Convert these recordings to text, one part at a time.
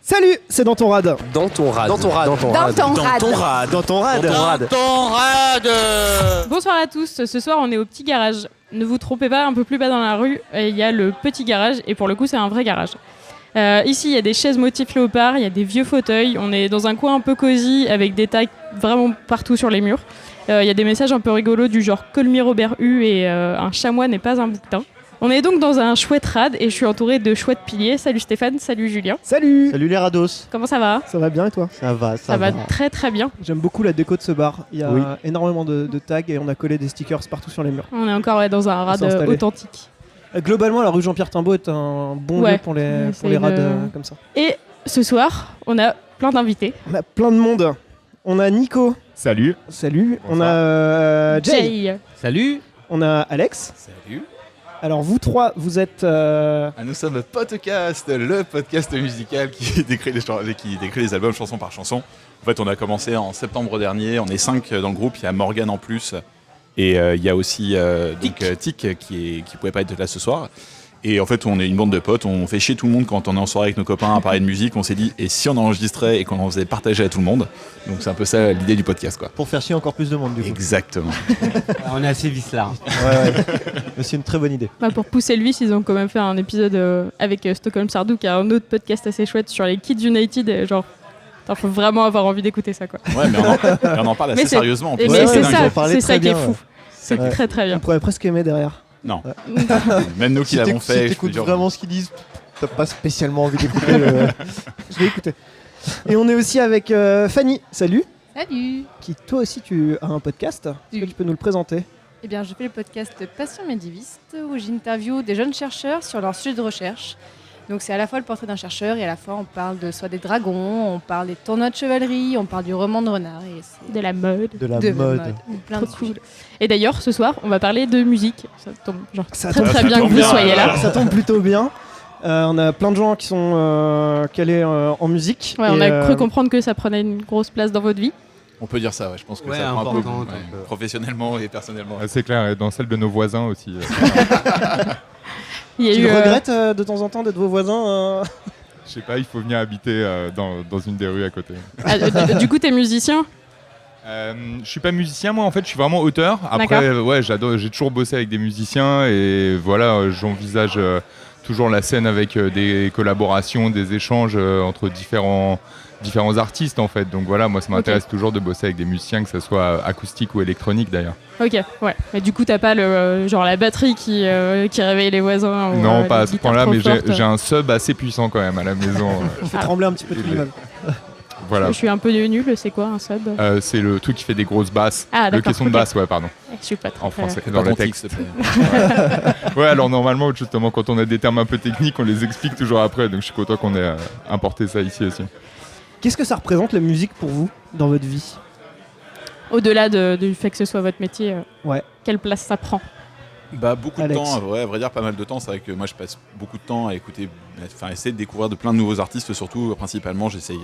Salut, c'est dans ton rad. Dans ton rad. Dans ton rad. Dans ton rad. Dans ton rad. Dans ton rad. Dans ton rad. Bonsoir à tous, ce soir on est au petit garage. Ne vous trompez pas, un peu plus bas dans la rue, il y a le petit garage et pour le coup c'est un vrai garage. Ici il y a des chaises motifs léopard, il y a des vieux fauteuils, on est dans un coin un peu cosy avec des tags vraiment partout sur les murs. Il y a des messages un peu rigolos du genre « Call me Robert U » et « Un chamois n'est pas un bouquetin ». On est donc dans un chouette rad et je suis entouré de chouettes piliers. Salut Stéphane, salut Julien. Salut. Salut les rados. Comment ça va ? Ça va bien et toi ? Ça va, Ça va très très bien. J'aime beaucoup la déco de ce bar. Il y a Oui. énormément de tags et on a collé des stickers partout sur les murs. On est encore dans un rad s'est installé. authentique. Globalement, la rue Jean-Pierre Timbaud est un bon Ouais. lieu pour les C'est rads une- comme ça. Et ce soir, on a plein d'invités. On a plein de monde. On a Nico. Salut. Salut. On Bonsoir. a Jay. Jay. Salut. On a Alex. Salut. Alors vous trois, vous êtes... Nous sommes Podcast, le podcast musical qui décrit les albums chanson par chanson. En fait, on a commencé en septembre dernier. On est 5 dans le groupe. Il y a Morgane en plus. Et il y a aussi Tic qui pouvait pas être là ce soir. Et en fait, on est une bande de potes. On fait chier tout le monde quand on est en soirée avec nos copains à parler de musique. On s'est dit, et si on enregistrait et qu'on en faisait partager à tout le monde. Donc c'est un peu ça l'idée du podcast, quoi. Pour faire chier encore plus de monde du coup. Exactement. On est assez vicelard. Ouais. Mais c'est une très bonne idée. Pour pousser le vice, ils ont quand même fait un épisode avec Stockholm Sardou, qui a un autre podcast assez chouette sur les Kids United. Et genre, faut vraiment avoir envie d'écouter ça, quoi. Ouais, mais on en parle assez Mais c'est- sérieusement. En plus. Et Ouais, mais c'est ils en ça, parlaient c'est très ça qui est bien, fou. ouais. C'est Ouais. très très On bien. pourrait presque aimer derrière. Non. Même nous qui l'avons fait. Si je peux t'écoutes dire- vraiment ce qu'ils disent, t'as pas spécialement envie d'écouter le... Je vais écouter. Et on est aussi avec Fanny. Salut. Salut. Qui toi aussi tu as un podcast. Est-ce que tu peux nous le présenter ? Eh bien, je fais le podcast Passion médiéviste où j'interviewe des jeunes chercheurs sur leur sujet de recherche. Donc c'est à la fois le portrait d'un chercheur et à la fois on parle de soit des dragons, on parle des tournois de chevalerie, on parle du roman de renard et c'est De la mode. de la de mode. plein Trop de cool. sujets. Et d'ailleurs, ce soir, on va parler de musique. Ça tombe Ça très tombe- très ça bien que tombe vous bien, soyez là. voilà. Ça tombe plutôt bien. On a plein de gens qui sont calés en musique. Ouais, on Et, a cru comprendre que ça prenait une grosse place dans votre vie. On peut dire ça, ouais. Je pense que Ouais, ça prend un peu, important, professionnellement et personnellement. C'est clair, et dans celle de nos voisins aussi. Il y a Tu eu, regrettes de temps en temps d'être vos voisins Je sais pas, il faut venir habiter dans une des rues à côté. du coup, t'es musicien. Je suis pas musicien, moi en fait, je suis vraiment auteur. Après, ouais, j'adore, j'ai toujours bossé avec des musiciens et voilà, j'envisage toujours la scène avec des collaborations, des échanges entre différents artistes en fait. Donc voilà, moi ça m'intéresse toujours de bosser avec des musiciens, que ce soit acoustique ou électronique d'ailleurs. Ok, ouais. Mais du coup, t'as pas le genre la batterie qui réveille les voisins. Ou, Non, pas les à ce guitares point-là, trop mais fortes. j'ai un sub assez puissant quand même à la maison. On fait trembler un petit peu tout l'immeuble. Voilà. Je suis un peu nulle, c'est quoi un sub C'est le truc qui fait des grosses basses. Ah, le d'accord, caisson de ok. basse, ouais, pardon, Je suis pas très en français, Fais dans pas le ton tic, texte. s'il te plaît. Ouais, alors normalement, justement, quand on a des termes un peu techniques, on les explique toujours après, donc je suis content qu'on ait importé ça ici aussi. Qu'est-ce que ça représente la musique pour vous dans votre vie ? Au-delà du fait que ce soit votre métier, Ouais. quelle place ça prend ? Bah beaucoup Alex. de temps, ouais, à vrai dire pas mal de temps. C'est vrai que moi je passe beaucoup de temps à écouter, essayer de découvrir de plein de nouveaux artistes. Surtout, principalement, j'essaye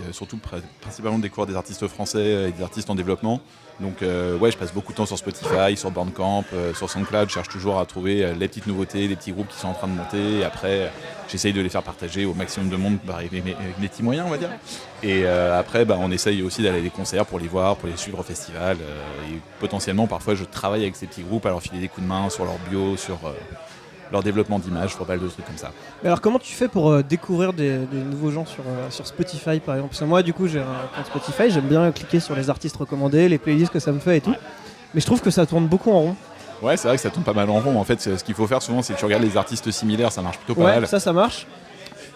principalement de découvrir des artistes français et des artistes en développement. Donc ouais, je passe beaucoup de temps sur Spotify, sur Bandcamp, sur SoundCloud. Je cherche toujours à trouver les petites nouveautés, les petits groupes qui sont en train de monter. Et après, j'essaye de les faire partager au maximum de monde avec mes petits moyens, on va dire. Et après, on essaye aussi d'aller à des concerts pour les voir, pour les suivre au festival. Et potentiellement, parfois, je travaille avec ces petits groupes à leur filer des coups de main sur leur bio, sur leur développement d'image, pas mal de trucs comme ça. Mais alors comment tu fais pour découvrir des nouveaux gens sur Spotify par exemple ? Parce que moi du coup j'ai un compte Spotify, j'aime bien cliquer sur les artistes recommandés, les playlists que ça me fait et tout. Mais je trouve que ça tourne beaucoup en rond. Ouais, c'est vrai que ça tourne pas mal en rond. En fait, ce qu'il faut faire souvent, c'est que tu regardes les artistes similaires, ça marche plutôt pas mal. Ça marche.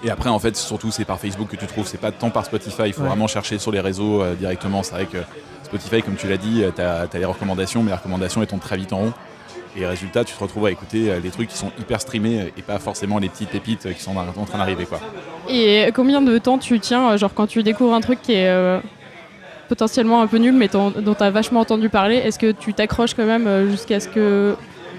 Et après, en fait, surtout, c'est par Facebook que tu trouves, c'est pas tant par Spotify. Il faut Ouais. vraiment chercher sur les réseaux directement. C'est vrai que Spotify, comme tu l'as dit, t'as les recommandations, mais les recommandations elles tombent très vite en rond. Et résultat, tu te retrouves à écouter les trucs qui sont hyper streamés et pas forcément les petites pépites qui sont en train d'arriver, quoi. Et combien de temps tu tiens, genre quand tu découvres un truc qui est potentiellement un peu nul, mais dont t'as vachement entendu parler, est-ce que tu t'accroches quand même jusqu'à ce que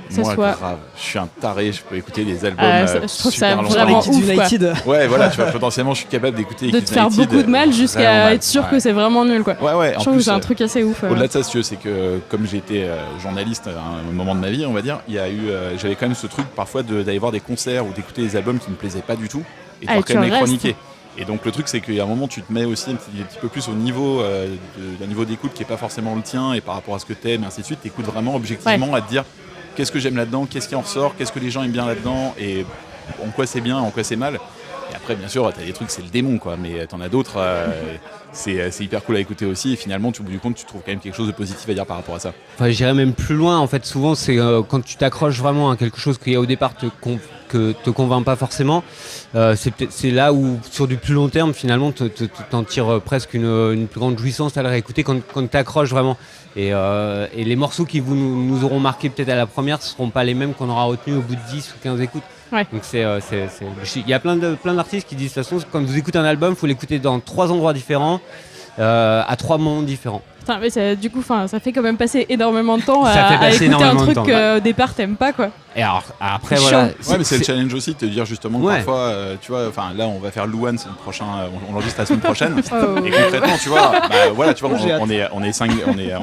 ça Moi, soit... grave. Je suis un taré, je peux écouter des albums Je trouve ça super longtemps. vraiment Les Kids ouf, quoi. United. Ouais, voilà, tu vois, potentiellement, je suis capable d'écouter De Kids te faire United, beaucoup de mal vraiment jusqu'à mal. être sûr Ouais. que c'est vraiment nul, quoi. Ouais, Je en trouve que plus, c'est un truc assez ouf. au-delà de ça, si tu veux, c'est que comme j'ai été journaliste à un moment de ma vie, on va dire, il y a eu, j'avais quand même ce truc parfois d'aller voir des concerts ou d'écouter des albums qui me plaisaient pas du tout et de Ah, pouvoir et quand même tu les restes. chroniquer. Et donc le truc c'est qu'à un moment tu te mets aussi un petit peu plus au niveau d'un niveau d'écoute qui est pas forcément le tien et par rapport à ce que t'aimes et ainsi de suite, t'écoutes vraiment objectivement à te dire qu'est-ce que j'aime là-dedans, qu'est-ce qui en ressort, qu'est-ce que les gens aiment bien là-dedans et en quoi c'est bien, en quoi c'est mal. Et après bien sûr t'as des trucs c'est le démon quoi, mais t'en as d'autres c'est hyper cool à écouter aussi et finalement au bout du compte tu trouves quand même quelque chose de positif à dire par rapport à ça. Enfin, j'irais même plus loin. En fait, souvent, c'est quand tu t'accroches vraiment à quelque chose qui au départ que te convainc pas forcément. C'est là où, sur du plus long terme, finalement, t'en tires presque une plus grande jouissance à le réécouter quand t'accroches vraiment. Et les morceaux qui nous auront marqué peut-être à la première ne seront pas les mêmes qu'on aura retenus au bout de 10 ou 15 écoutes. Ouais. Donc il y a plein d'artistes qui disent de toute façon, quand vous écoutez un album, il faut l'écouter dans 3 endroits différents, à 3 moments différents. Putain, mais du coup, ça fait quand même passer énormément de temps Ça fait à passer écouter un énormément de truc temps, qu'au départ t'aimes pas quoi. Et alors, après, C'est voilà. chaud. Ouais, mais c'est le challenge aussi de te dire justement que parfois, tu vois, enfin là on va faire Louane, c'est le prochain, on l'enregistre la semaine prochaine. Et concrètement, tu vois, on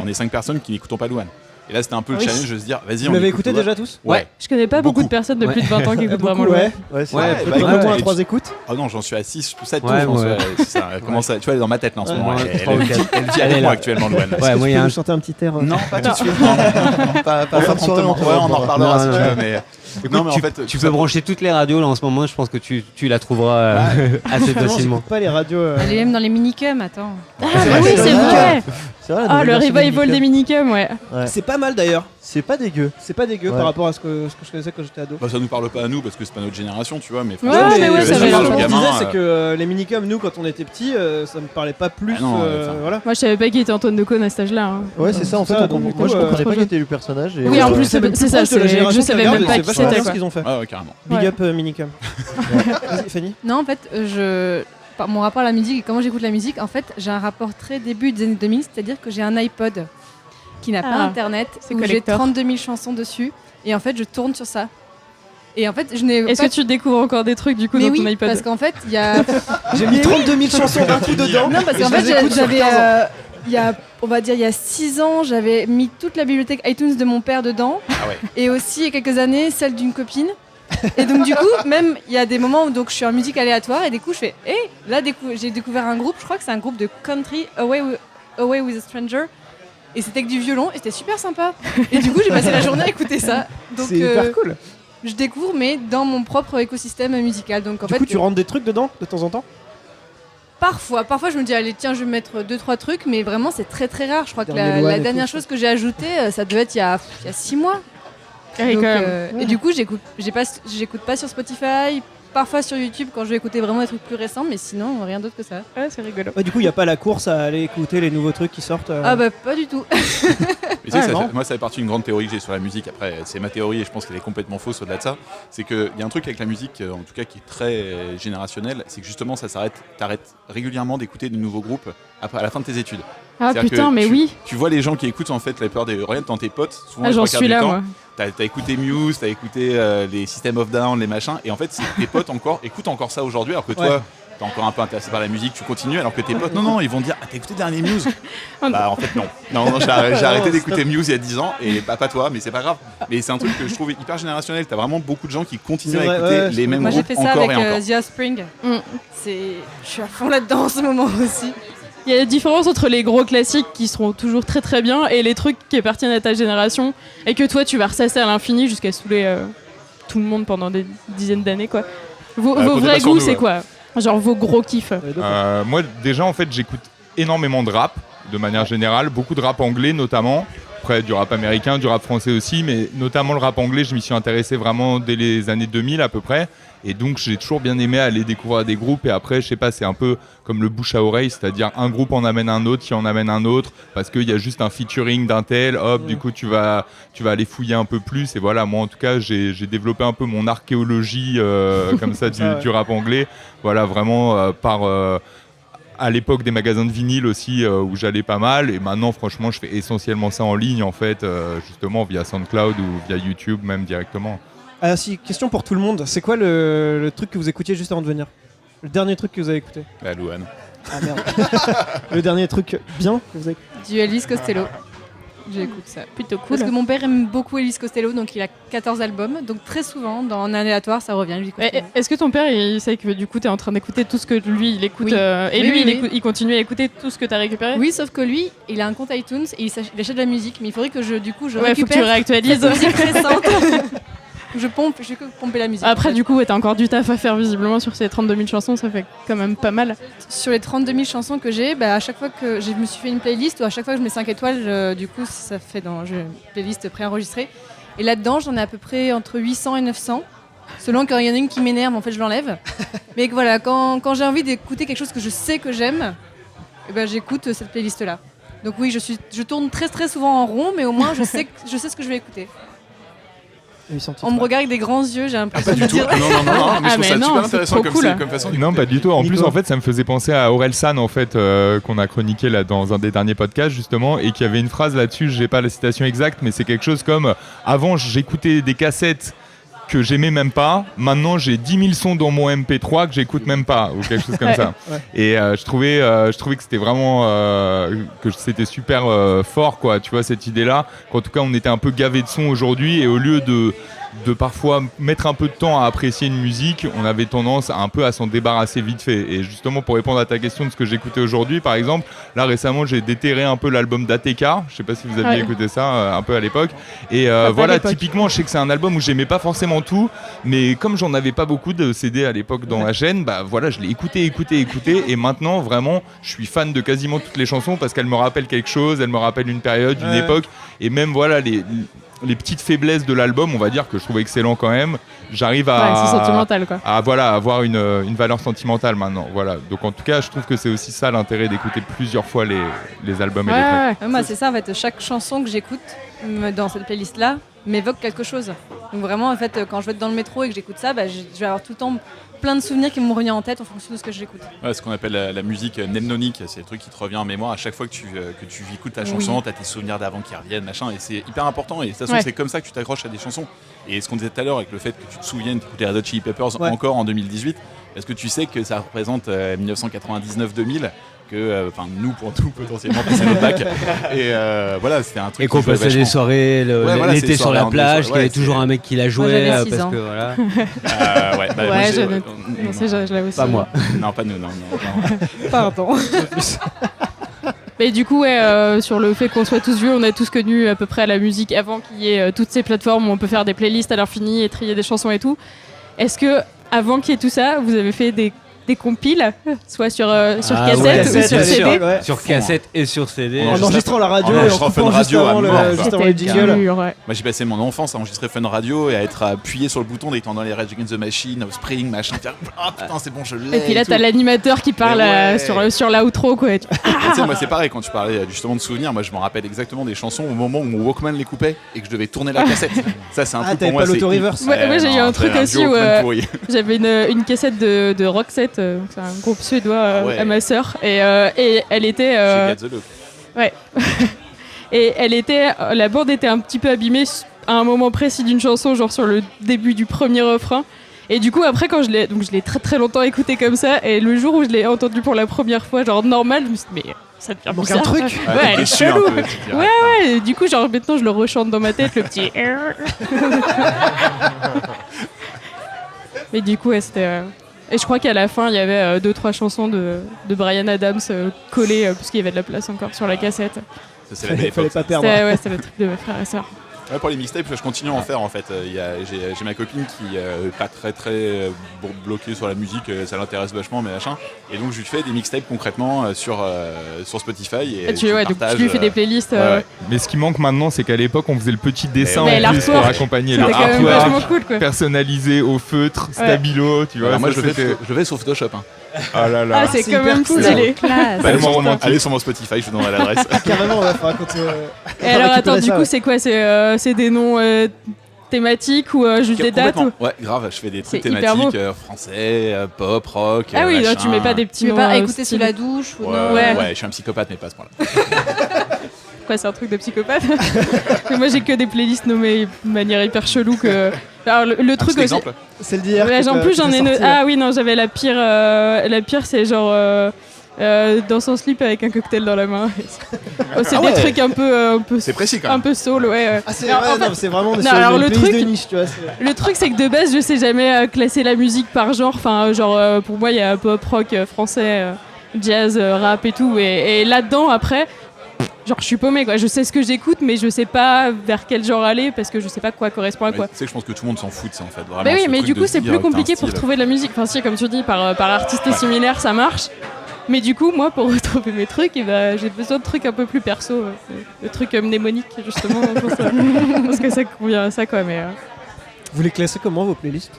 est 5 personnes qui n'écoutons pas Louane. Et là c'était un peu le challenge de se dire, vas-y. Vous l'avez écouté déjà tous ? Ouais. Je connais pas beaucoup de personnes de plus de 20 ans qui écoutent vraiment le ouais. Ouais, c'est Ouais, vrai. peut-être Bah, Au moins et 3 écoutes. Ah non, j'en suis à 6 ou 7 Ouais, je pense. ouais. Ça commence à, tu vois, elle est dans ma tête là en ce moment. Ouais, Elle 3 ou 4. elle vit avec moi actuellement, Louane. Ouais, moi, il y a un. chanter un petit air. Non, pas tout de suite. Non, pas fin de soirée, promptement. Ouais, on en reparlera Non, si non, tu non. veux. Mais Écoute, non, mais en fait, tu peux brancher toutes les radios là en ce moment, je pense que tu la trouveras assez facilement. J'écoute pas les radios. Elle est même dans les minicums, attends. Ah oui, c'est vrai. C'est vrai, la Ah, nouvelle le version revival des minicums, ouais. Ouais. C'est pas mal d'ailleurs. C'est pas dégueu. C'est pas dégueu Ouais. par rapport à ce que je connaissais quand j'étais ado. bah, ça nous parle pas à nous parce que c'est pas notre génération, tu vois. Mais Ouais, franchement, mais ouais, ça ça avait parle l'air aux Ce que je gamins. disais, c'est que les minicums, nous, quand on était petits, ça me parlait pas plus. Ah non, enfin, voilà. Moi je savais pas qui était Antoine Decaune à cet âge-là. Hein. Ouais, c'est ça en fait. Ça, on donc, comprend- du moi je coup, comprenais trop pas qui jeune. était le personnage. Et Oui, en plus, C'est même c'est ça, proche de la je génération savais qui même pas regarde, qui c'est vachement c'était bien quoi. ce qu'ils ont fait. Ah ouais, carrément. Big Ouais. up Minicum. Vas-y, Fanny. Non, en fait, par mon rapport à la musique et comment j'écoute la musique, en fait, j'ai un rapport très début des années 2000, c'est-à-dire que j'ai un iPod qui n'a pas Ah, internet, c'est où j'ai collector. 32 000 chansons dessus, et en fait, je tourne sur ça. Et en fait, je n'ai Est-ce pas... que tu découvres encore des trucs du coup Mais dans oui, ton iPod? parce qu'en fait, il y a... J'ai mis 32 000 chansons d'un coup dedans. Non, parce et qu'en je fait, les écoute sur j'avais... 15 ans. il y a, on va dire, il y a 6 ans, j'avais mis toute la bibliothèque iTunes de mon père dedans, Ah ouais. et aussi, il y a quelques années, celle d'une copine. Et donc du coup, même il y a des moments où donc, je suis en musique aléatoire et du coup je fais là j'ai découvert un groupe, je crois que c'est un groupe de country, Away with a Stranger, et c'était que du violon et c'était super sympa. Et du coup j'ai passé la journée à écouter ça. Donc C'est hyper cool. je découvre mais dans mon propre écosystème musical. Donc en Du fait coup, tu rentres des trucs dedans de temps en temps. parfois je me dis allez tiens je vais mettre 2-3 trucs, mais vraiment c'est très très rare. Je crois que Dernier Loane la et dernière tout, chose que j'ai ajoutée ça devait être il y a 6 mois. Ouais, Donc, quand même. et du coup, j'écoute pas sur Spotify, parfois sur YouTube quand je vais écouter vraiment des trucs plus récents, mais sinon rien d'autre que ça. Ouais, c'est rigolo. Ouais, du coup, il n'y a pas la course à aller écouter les nouveaux trucs qui sortent. Ah bah pas du tout. Mais tu sais, Ouais, ça non. fait- moi, ça fait partie d'une grande théorie que j'ai sur la musique. Après, c'est ma théorie et je pense qu'elle est complètement fausse au-delà de ça. C'est qu'il y a un truc avec la musique, en tout cas qui est très générationnel, c'est que justement, ça s'arrête. T'arrêtes régulièrement d'écouter de nouveaux groupes après, à la fin de tes études. Ah C'est-à-dire putain, que mais tu- oui. Tu vois les gens qui écoutent en fait la peur des. Regarde dans tes potes, souvent Ah, les j'en trois quarts suis du là, temps, moi. T'as écouté Muse, t'as écouté les System of Down, les machins, et en fait, tes potes écoutent encore ça aujourd'hui, alors que toi. Ouais. T'es encore un peu intéressé par la musique, tu continues, alors que tes potes, non, ils vont dire, ah, t'as écouté le dernier Muse? Bah, en fait, non. Non, j'ai arrêté d'écouter Muse il y a 10 ans, et pas toi, mais c'est pas grave. Mais c'est un truc que je trouve hyper générationnel. T'as vraiment beaucoup de gens qui continuent C'est à vrai, écouter ouais, les mêmes Moi j'ai groupes fait ça encore avec et encore. The Offspring. Mm. Je suis à fond là-dedans en ce moment aussi. Il y a la différence entre les gros classiques qui seront toujours très très bien et les trucs qui appartiennent à ta génération et que toi tu vas ressasser à l'infini jusqu'à saouler tout le monde pendant des dizaines d'années quoi. Vos comptez vrais pas sur goûts nous, c'est ouais. quoi? Genre vos gros kiffs. Moi, déjà, en fait, j'écoute énormément de rap, de manière générale. Beaucoup de rap anglais, notamment. Après, du rap américain, du rap français aussi. Mais notamment le rap anglais, je m'y suis intéressé vraiment dès les années 2000 à peu près. Et donc, j'ai toujours bien aimé aller découvrir des groupes. Et après, je sais pas, c'est un peu comme le bouche à oreille. C'est-à-dire, un groupe en amène un autre, qui en amène un autre. Parce qu'il y a juste un featuring d'un tel. Hop, du coup, tu vas aller fouiller un peu plus. Et voilà, moi, en tout cas, j'ai développé un peu mon archéologie comme ça du rap anglais. Voilà, vraiment à l'époque des magasins de vinyle aussi où j'allais pas mal, et maintenant franchement je fais essentiellement ça en ligne en fait, justement via SoundCloud ou via YouTube même directement. Ah si, question pour tout le monde. C'est quoi le truc que vous écoutiez juste avant de venir? Le dernier truc que vous avez écouté? Bah, Louane. Ah merde. Le dernier truc bien que vous avez écouté? Du Elvis Costello. J'écoute ça. Plutôt cool. Parce que mon père aime beaucoup Elvis Costello, donc il a 14 albums. Donc très souvent, dans un aléatoire, ça revient. Elvis Costello. Est-ce que ton père, il sait que du coup, t'es en train d'écouter tout ce que lui, il écoute Oui. et Oui, lui, oui. il continue à écouter tout ce que t'as récupéré? Oui, sauf que lui, il a un compte iTunes et il achète de la musique. Mais il faudrait que je Ouais, faut que tu récupère réactualises. cette musique récente. Je vais que pomper la musique. Après, du coup, ouais, t'as encore du taf à faire visiblement sur ces 32 000 chansons, ça fait quand même pas mal. Sur les 32 000 chansons que j'ai, à chaque fois que je me suis fait une playlist, ou à chaque fois que je mets 5 étoiles, du coup, ça fait j'ai une playlist préenregistrée. Et là-dedans, j'en ai à peu près entre 800 et 900. Selon qu'il y en a une qui m'énerve, en fait, je l'enlève. Mais voilà, quand j'ai envie d'écouter quelque chose que je sais que j'aime, j'écoute cette playlist-là. Donc oui, je tourne très très souvent en rond, mais au moins je sais ce que je vais écouter. 800 titres. On me regarde avec des grands yeux, j'ai l'impression Pas du de tout. dire. Non, mais je trouve ça non, super c'est intéressant trop comme, cool. comme façon. Non, pas du tout. En Nico. plus, en fait, ça me faisait penser à Orelsan, en fait, qu'on a chroniqué là dans un des derniers podcasts justement, et qui avait une phrase là-dessus. J'ai pas la citation exacte, mais c'est quelque chose comme avant, j'écoutais des cassettes que j'aimais même pas. Maintenant, j'ai 10 000 sons dans mon MP3 que j'écoute même pas, ou quelque chose comme ça. Ouais. Et je trouvais que c'était vraiment que c'était super fort, quoi. Tu vois, cette idée-là. Qu'en tout cas, on était un peu gavé de sons aujourd'hui, et au lieu de parfois mettre un peu de temps à apprécier une musique, on avait tendance à s'en débarrasser vite fait. Et justement, pour répondre à ta question de ce que j'écoutais aujourd'hui, par exemple, là récemment j'ai déterré un peu l'album d'ATK, je sais pas si vous aviez écouté ça un peu à l'époque, et voilà, typiquement je sais que c'est un album où j'aimais pas forcément tout, mais comme j'en avais pas beaucoup de CD à l'époque dans la chaîne, voilà, je l'ai écouté, et maintenant vraiment je suis fan de quasiment toutes les chansons parce qu'elles me rappellent quelque chose, elles me rappellent une période, une époque, et même voilà les petites faiblesses de l'album, on va dire, que je trouve excellent quand même, j'arrive à, c'est sentimental, quoi. à avoir une valeur sentimentale maintenant. Voilà. Donc en tout cas, je trouve que c'est aussi ça l'intérêt d'écouter plusieurs fois les albums et les tracks. Moi, c'est ça, en fait, chaque chanson que j'écoute dans cette playlist-là m'évoque quelque chose. Donc vraiment, en fait, quand je vais être dans le métro et que j'écoute ça, je vais avoir tout le temps plein de souvenirs qui vont me revenir en tête en fonction de ce que j'écoute. Ouais, ce qu'on appelle la musique mnémonique, c'est le truc qui te revient en mémoire à chaque fois que tu écoutes ta chanson, t'as tes souvenirs d'avant qui reviennent, machin, et c'est hyper important, et de toute façon c'est comme ça que tu t'accroches à des chansons. Et ce qu'on disait tout à l'heure avec le fait que tu te souviennes d'écouter Red Hot Chili Peppers encore en 2018, parce que tu sais que ça représente 1999-2000, que nous pour tout potentiellement passer notre bac, et voilà, c'était un truc Et qu'on jouait passait vachement. des soirées voilà, l'été c'est sur soirées la en plage, décembre, qu'il y avait ouais, toujours un mec qui la jouait j'avais 6 parce ans. que voilà. Ouais, Je l'avais aussi. Pas moi. Non, pas nous, non. Pardon. Mais du coup, sur le fait qu'on soit tous vieux, on a tous connu à peu près la musique avant qu'il y ait toutes ces plateformes où on peut faire des playlists à l'infini et trier des chansons et tout. Est-ce que, avant qu'il y ait tout ça, vous avez fait des compiles, soit sur cassette ou sur bien CD? sûr, ouais. Sur cassette et sur CD. En enregistrant la radio en et en enregistrant coupant Fun juste Radio à avant mort, le quoi. juste avant le C'était jingle. dur, ouais. Moi j'ai passé mon enfance à enregistrer Fun Radio et à être appuyé sur le bouton dès que t'entends les Rage Against the Machine, Spring, machin, faire ah putain c'est bon je l'ai. Et puis là, tout. t'as l'animateur qui parle ouais. sur l'outro, quoi. Tu sais, moi c'est pareil, quand tu parlais justement de souvenirs, moi je me rappelle exactement des chansons au moment où mon Walkman les coupait et que je devais tourner la cassette. Ça c'est un truc t'avais pour moi. pas l'auto-reverse. Ouais, moi, j'ai eu un truc aussi où pourri. j'avais une cassette de Roxette, c'est un groupe suédois, ouais. à ma sœur, et elle était. Chez Get the Look. Ouais. Et la bande était un petit peu abîmée à un moment précis d'une chanson, genre sur le début du premier refrain. Et du coup, après, je l'ai très très longtemps écouté comme ça, et le jour où je l'ai entendu pour la première fois, genre normal, je me suis dit, mais ça devient manque bizarre. un truc. Ouais, elle est déçu un chelou. peu, tu dirais. Ouais, et du coup, genre maintenant, je le rechante dans ma tête, le petit. Mais du coup, ouais, c'était. Et je crois qu'à la fin, il y avait 2-3 chansons de Bryan Adams collées, parce qu'il y avait de la place encore sur la cassette. Ça, c'est la belle Fallait époque. pas perdre. C'était le truc de mes frères et sœurs. Ouais, pour les mixtapes, je continue à en faire en fait. J'ai ma copine qui est pas très bloquée sur la musique, ça l'intéresse vachement, mais machin. Et donc je lui fais des mixtapes concrètement sur Spotify. Et Donc tu lui fais des playlists. ouais. Mais ce qui manque maintenant, c'est qu'à l'époque, on faisait le petit dessin Mais en plus pour l'artwork, accompagner C'était le quand même artwork vachement cool, quoi. personnalisé au feutre, stabilo, tu vois. Alors moi ça, je le c'était- fais sur Photoshop. Hein. Ah là là. Ah, c'est c'est quand hyper même cool, stylé. Classe. Tellement romantique. Allez sur mon Spotify, je vous donnerai l'adresse. Carrément, on va faire raconter. Et alors attends, du coup, c'est quoi? C'est des noms thématiques ou juste des dates ou... Complètement. Ouais, grave, je fais des trucs C'est hyper thématiques français, pop, rock. Ah oui, machin. non, tu mets pas des Tu petits veux noms. pas écouter stylés. sous la douche ou Ouais, non Ouais. ouais, je suis un psychopathe, mais pas à ce point-là. Quoi, c'est un truc de psychopathe? Mais moi, j'ai que des playlists nommées de manière hyper chelou que. Alors, le Un truc petit aussi. exemple. Celle d'hier. Ouais, que en t'as- plus, que j'en t'as ai. sorti, Ah oui, non, j'avais la pire. La pire, c'est genre. dans son slip avec un cocktail dans la main. C'est des trucs un peu C'est précis quand même. un peu soul, ouais. Ah, c'est Alors, vrai, en fait, non, c'est vraiment non, sur alors, une le playlist truc- de niche, tu vois. le truc, c'est que de base, je sais jamais classer la musique par genre. Enfin, genre, pour moi, il y a pop, rock, français, jazz, rap et tout. Et là-dedans, après, genre, je suis paumée, quoi. Je sais ce que j'écoute, mais je sais pas vers quel genre aller parce que je sais pas quoi correspond à quoi. Tu sais que je pense que tout le monde s'en fout de ça en fait. Vraiment, Bah oui, ce mais truc du de coup, se c'est dire plus que t'as un compliqué pour style. trouver de la musique. Enfin, si, comme tu dis, par artiste similaire, ça marche. Mais du coup, moi, pour retrouver mes trucs, j'ai besoin de trucs un peu plus perso. De trucs mnémoniques, justement. Parce que ça convient à ça, quoi. Mais, Vous les classez comment vos playlists?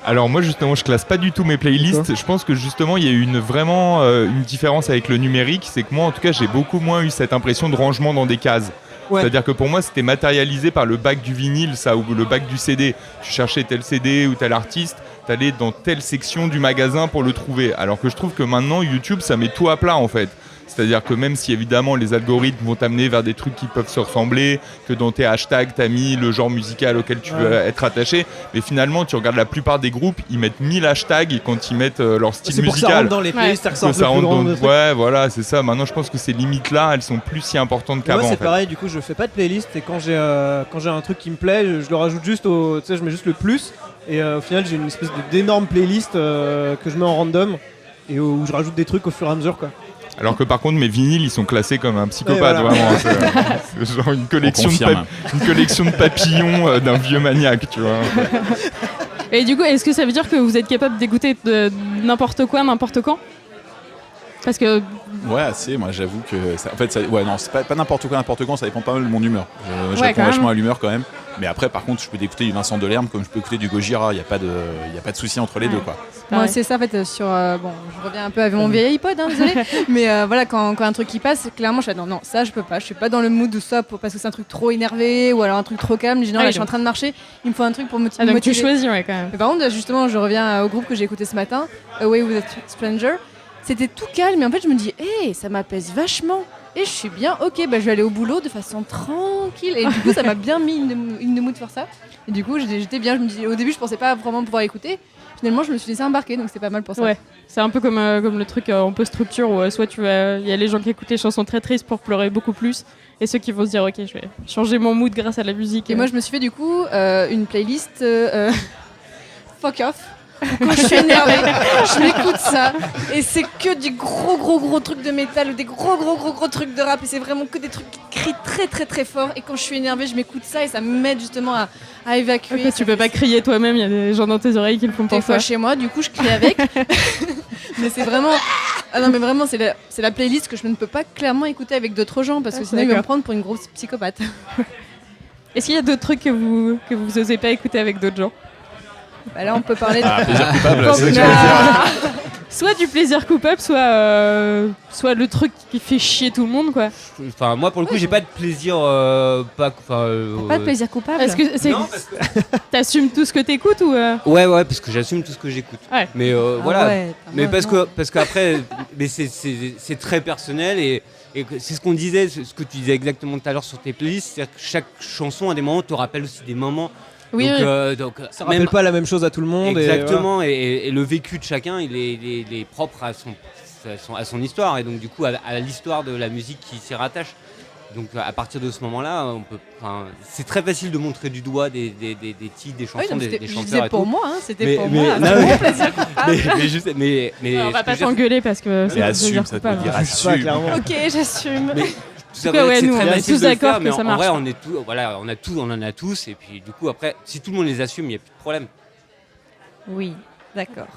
Alors moi justement je classe pas du tout mes playlists. Je pense que justement il y a eu vraiment une différence avec le numérique, c'est que moi en tout cas j'ai beaucoup moins eu cette impression de rangement dans des cases. Ouais. C'est-à-dire que pour moi c'était matérialisé par le bac du vinyle ça ou le bac du CD. Tu cherchais tel CD ou tel artiste, t'allais dans telle section du magasin pour le trouver. Alors que je trouve que maintenant YouTube ça met tout à plat en fait. C'est-à-dire que même si évidemment les algorithmes vont t'amener vers des trucs qui peuvent se ressembler, que dans tes hashtags t'as mis le genre musical auquel tu veux être attaché, mais finalement tu regardes la plupart des groupes, ils mettent 1000 hashtags quand ils mettent leur style C'est pour que ça musical. rentre dans les playlists, ça Que ressort ça le plus rentre grand dans- de trucs. Ouais, voilà, c'est ça. Maintenant je pense que ces limites-là, elles sont plus si importantes Et moi qu'avant. c'est en fait. pareil, du coup je fais pas de playlist et quand j'ai un truc qui me plaît, je le rajoute juste tu sais, je mets juste le plus et au final j'ai une espèce d'énorme playlist que je mets en random et où je rajoute des trucs au fur et à mesure quoi. Alors que par contre mes vinyles ils sont classés comme un psychopathe, Et voilà. vraiment. C'est genre une collection, confirme. une collection de papillons d'un vieux maniaque, tu vois. Et du coup, est-ce que ça veut dire que vous êtes capable d'écouter de n'importe quoi, n'importe quand? Parce que Ouais, assez. Moi, j'avoue que. En fait, ouais, non, c'est pas n'importe quoi, n'importe quand, ça dépend pas mal de mon humeur. Je Ouais, réponds quand vachement même. à l'humeur quand même. Mais après, par contre, je peux écouter du Vincent Delerme comme je peux écouter du Gojira. Il n'y a pas de souci entre les deux, quoi. Moi, Ouais. c'est ça en fait. Bon, je reviens un peu avec mon vieil iPod, hein, désolé. Mais voilà, quand un truc qui passe, clairement, je fais non, ça je peux pas. Je suis pas dans le mood ou ça parce que c'est un truc trop énervé ou alors un truc trop calme. Je dis non, Ah là, oui, je suis en donc. train de marcher. Il me faut un truc pour me Ah, donc tu motiver. choisis, ouais, quand même. Mais par contre, justement, je reviens au groupe que j'ai écouté ce matin, Away with a Stranger. C'était tout calme, mais en fait, je me dis, hé, ça m'apaise vachement. Et je suis bien, ok, bah, je vais aller au boulot de façon tranquille. Et du coup, ça m'a bien mis une mood de faire ça. Et du coup, j'étais bien. Je me dis, au début, je pensais pas vraiment pouvoir écouter. Finalement, je me suis laissé embarquer, donc c'était pas mal pour ça. Ouais, c'est un peu comme le truc en post-structure où soit il y a les gens qui écoutent les chansons très tristes pour pleurer beaucoup plus, et ceux qui vont se dire ok, je vais changer mon mood grâce à la musique. Et moi, je me suis fait du coup une playlist Fuck Off. Quand je suis énervée, je m'écoute ça et c'est que du gros trucs de métal ou des gros trucs de rap et c'est vraiment que des trucs qui crient très très très fort et quand je suis énervée, je m'écoute ça et ça m'aide justement à évacuer. Ok, tu peux pas crier toi-même, il y a des gens dans tes oreilles qui le font Des pour fois toi. chez moi, du coup, je crie avec. Mais c'est vraiment. Ah non, mais vraiment, c'est la playlist que je ne peux pas clairement écouter avec d'autres gens parce que sinon ils vont me d'accord. prendre pour une grosse psychopathe. Est-ce qu'il y a d'autres trucs que vous osez pas écouter avec d'autres gens? Bah là, on peut parler de. Ah, plaisir coupable, Bon, c'est ça que bah, j'allais dire. Soit du plaisir coupable, soit le truc qui fait chier tout le monde, quoi. Enfin, moi, pour le coup, j'ai pas de plaisir. Pas Pas de plaisir coupable. Est-ce que c'est Non, parce que- t'assumes tout ce que t'écoutes ou Ouais, parce que j'assume tout ce que j'écoute. Ouais. Mais Ah voilà. ouais, Mais moi, non. parce qu'après, mais c'est très personnel et c'est ce qu'on disait, ce que tu disais exactement tout à l'heure sur tes playlists, c'est-à-dire que chaque chanson à des moments te rappelle aussi des moments. Oui, donc, oui. donc Ça même- rappelle pas la même chose à tout le monde. exactement. Et le vécu de chacun, il est propre à son histoire et donc du coup à l'histoire de la musique qui s'y rattache. Donc à partir de ce moment-là, c'est très facile de montrer du doigt des titres, des Ah oui, chansons, donc des je chanteurs disais et pour tout. moi, hein, c'était Mais- pour mais- moi. non, c'est mais- mon plaisir coupable. mais On va ce pas que je veux dire, t'engueuler parce que Mais assume, plaisir ça te coupable. dire Ouais, assume. pas clairement. Ok, j'assume. Mais tout ça, cas, voilà, ouais, c'est nous, très on est facile tous de le d'accord faire, que mais ça en marche vrai, pas. on en a tous, et puis du coup après, si tout le monde les assume, il n'y a plus de problème. Oui, d'accord.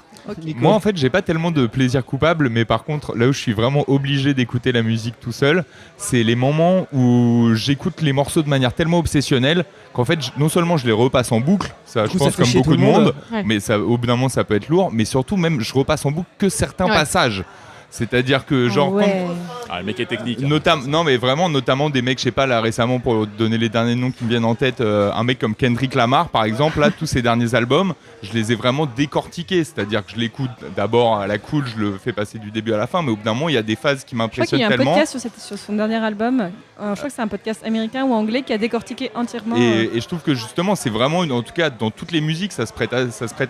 Moi en fait j'ai pas tellement de plaisir coupable, mais par contre là où je suis vraiment obligé d'écouter la musique tout seul, c'est les moments où j'écoute les morceaux de manière tellement obsessionnelle qu'en fait non seulement je les repasse en boucle, ça je coup, ça pense fait comme chier beaucoup tout de le monde. monde, Ouais. mais ça, au bout d'un moment ça peut être lourd, mais surtout même je repasse en boucle que certains Ouais. passages. C'est-à-dire que genre quand- Ah, le mec est technique. non mais vraiment notamment des mecs, je sais pas là récemment pour donner les derniers noms qui me viennent en tête, un mec comme Kendrick Lamar par exemple, là tous ses derniers albums, je les ai vraiment décortiqués, c'est-à-dire que je l'écoute d'abord à la cool, je le fais passer du début à la fin, mais au bout d'un moment il y a des phases qui Je crois qu'il m'impressionnent y a un tellement. podcast sur son dernier album. Je crois que c'est un podcast américain ou anglais qui a décortiqué entièrement. Et je trouve que justement, c'est vraiment, en tout cas, dans toutes les musiques, ça se prête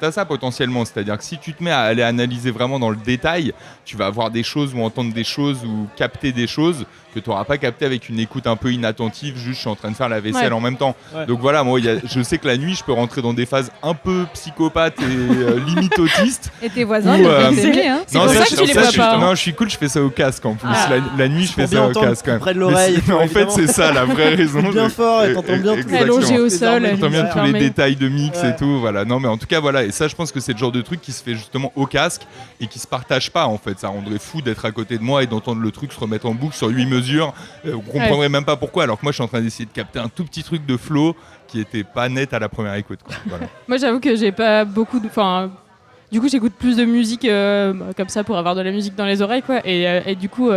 à ça potentiellement. C'est-à-dire que si tu te mets à aller analyser vraiment dans le détail, tu vas avoir des choses ou entendre des choses ou capter des choses que tu n'auras pas capté avec une écoute un peu inattentive, juste je suis en train de faire la vaisselle en même temps. Ouais. Donc voilà, moi je sais que la nuit je peux rentrer dans des phases un peu psychopathes et limite autistes. Et tes voisins Ou, doivent t'aimer, hein. C'est pour ça que tu les vois pas. Non, je suis cool, je fais ça au casque en plus. Ah. La nuit je fais bien ça au entendre casque quand même. près de l'oreille et tout, En fait évidemment. c'est ça la vraie raison. Bien fort et t'entends bien tout. Exactement. Allongé au sol. T'entends bien tous les fermé. détails de mix Ouais. et tout, voilà. Non mais en tout cas voilà, et ça je pense que c'est le genre de truc qui se fait justement au casque et qui se partage pas en fait. Ça rendrait fou d'être à côté de moi et d'entendre le truc se remettre en boucle sur 8 mesures. On comprendrait même pas pourquoi, alors que moi je suis en train d'essayer de capter un tout petit truc de flow qui était pas net à la première écoute, quoi. Voilà. Moi, j'avoue que j'ai pas beaucoup de. Enfin, du coup, j'écoute plus de musique comme ça pour avoir de la musique dans les oreilles, quoi. Et du coup,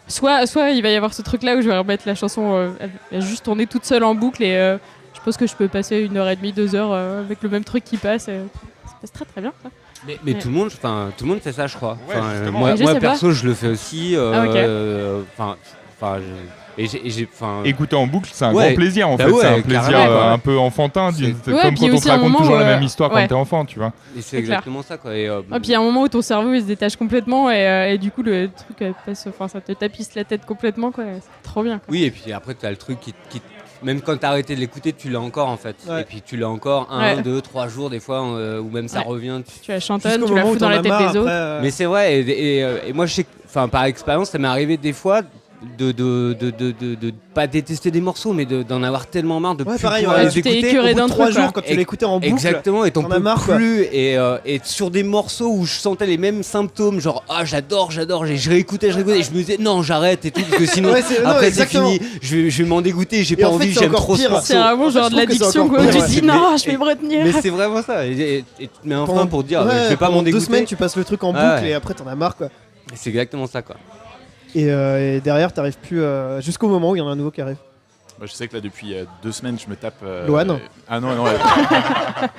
soit il va y avoir ce truc-là où je vais remettre la chanson, elle va juste tourner toute seule en boucle et je pense que je peux passer 1h30, 2h avec le même truc qui passe. Ça passe très très bien, ça. Mais Ouais. tout le monde fait ça, je crois. Ouais, Enfin, justement. moi, Je moi, sais pas. perso, je le fais aussi. Ah, ok. Écouter en boucle, c'est un Ouais. grand plaisir en Bah fait. ouais, c'est un plaisir carrément, quoi. un peu enfantin, C'est- Ouais, comme puis quand on aussi te un raconte moment toujours où, la même histoire ouais. quand t'es enfant, tu vois. Et c'est C'est clair. exactement ça, quoi. Et, Et puis il y a un moment où ton cerveau il se détache complètement et du coup le truc passe, enfin ça te tapisse la tête complètement, quoi. C'est trop bien, quoi. oui, et puis après, tu as le truc qui même quand t'as arrêté de l'écouter, tu l'as encore en fait. Ouais. Et puis tu l'as encore 1, Ouais. 2, 3 jours des fois, ou même ça Ouais. revient. Tu la chantonnes, Jusqu'au tu la moment où fous dans t'en la as tête marre, des autres. après, Mais c'est vrai, et moi je sais, par expérience, ça m'est arrivé des fois de pas détester des morceaux, mais d'en avoir tellement marre de Ouais, plus pareil, pouvoir ouais, les tu t'es écouter. écœuré au bout d'un de 3 truc, quoi. jours quand tu l'écoutais en boucle. Exactement, et t'en t'en as peux marre, quoi. plus. Et sur des morceaux où je sentais les mêmes symptômes, genre j'adore, et je réécoutais, et je me disais non, j'arrête et tout, parce que sinon Ouais, c'est- non, après c'est exactement. fini, je vais m'en dégoûter, j'ai Et pas en fait, envie, c'est j'aime encore trop ce pire. morceau. C'est vraiment genre Je de trouve que c'est l'addiction, encore quoi. pire, Tu ouais. te dis non, je vais me retenir. Mais c'est vraiment ça, et tu te mets un frein pour te dire je vais pas pendant m'en 2 dégoûter. semaines, tu passes le truc en boucle Ouais. et après t'en as marre, quoi. C'est exactement ça, quoi. Et derrière, t'arrives plus jusqu'au moment où il y en a un nouveau qui arrive. Moi, je sais que là, depuis 2 semaines, je me tape. Loane. Ah non, non.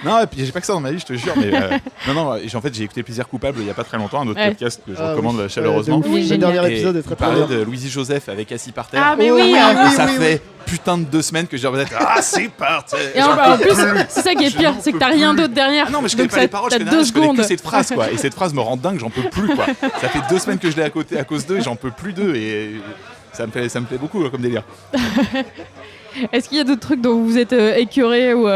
Non, et puis j'ai pas que ça dans ma vie, je te jure. Mais non, en fait, j'ai écouté Plaisir Coupable il y a pas très longtemps, un autre Ouais. podcast que je Ah recommande oui. chaleureusement. De ouf. Il est Le génial. dernier Et épisode est il très très parlait bien. de Louisie Joseph avec Assis par terre. Ah mais Oh, oui, oui, hein. Et ça oui, fait putain de 2 semaines que j'ai envie d'être c'est parti. Et en plus, c'est ça qui est pire, c'est que t'as rien d'autre derrière. Ah non, mais je connais Donc pas les paroles, je t'as connais 2 rien, je connais que secondes. cette phrase quoi. Et cette phrase me rend dingue, j'en peux plus quoi. Ça fait 2 semaines que je l'ai à côté à cause d'eux et j'en peux plus d'eux et ça me plaît beaucoup comme délire. Est-ce qu'il y a d'autres trucs dont vous êtes écœuré ou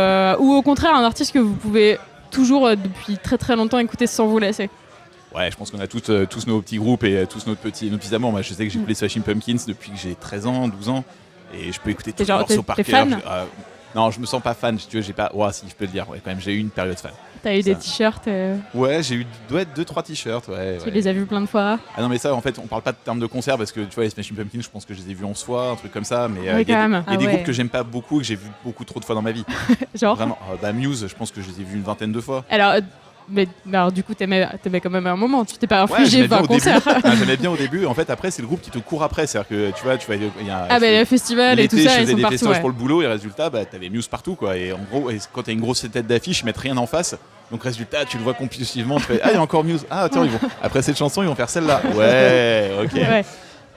au contraire un artiste que vous pouvez toujours depuis très très longtemps écouter sans vous lasser? Ouais, je pense qu'on a tous nos petits groupes et tous nos petits amours. Moi, je sais que j'écoute les Smashing Pumpkins depuis que j'ai 13 ans, 12 ans et je peux écouter tous les genre- morceaux par t'es cœur. fan Non, je me sens pas fan, si tu veux, j'ai pas. Ouais, si, je peux le dire, ouais, quand même, j'ai eu une période fan. T'as eu des Ça. t-shirts, Ouais, j'ai eu 2-3 t-shirts, ouais. tu les as vus plein de fois. Ah non, mais ça, en fait, on parle pas de termes de concert parce que tu vois, les Smashing Pumpkins, je pense que je les ai vus en soi, un truc comme ça, mais Oui, il y a quand même. il y a des Ah ouais. groupes que j'aime pas beaucoup et que j'ai vu beaucoup trop de fois dans ma vie. Genre. Vraiment. Muse, je pense que je les ai vus une vingtaine de fois. Alors, mais alors du coup t'aimais quand même un moment. Tu t'es pas Ouais, infligé j'aimais bien 20 au début. concerts. Ah, j'aimais bien au début. En fait, après, c'est le groupe qui te court après. C'est-à-dire que tu vois, il y a. Ah bah les festivals et tout L'été, je ça, ils faisais sont des partout. festivals Ouais. pour le boulot et résultat, bah, t'avais Muse partout quoi. Et en gros, quand t'as une grosse tête d'affiche, ils mettent rien en face. Donc résultat, tu le vois compulsivement. Tu fais il y a encore Muse. Ah tiens, après cette chanson, ils vont faire celle-là. Ouais, ok. Ouais.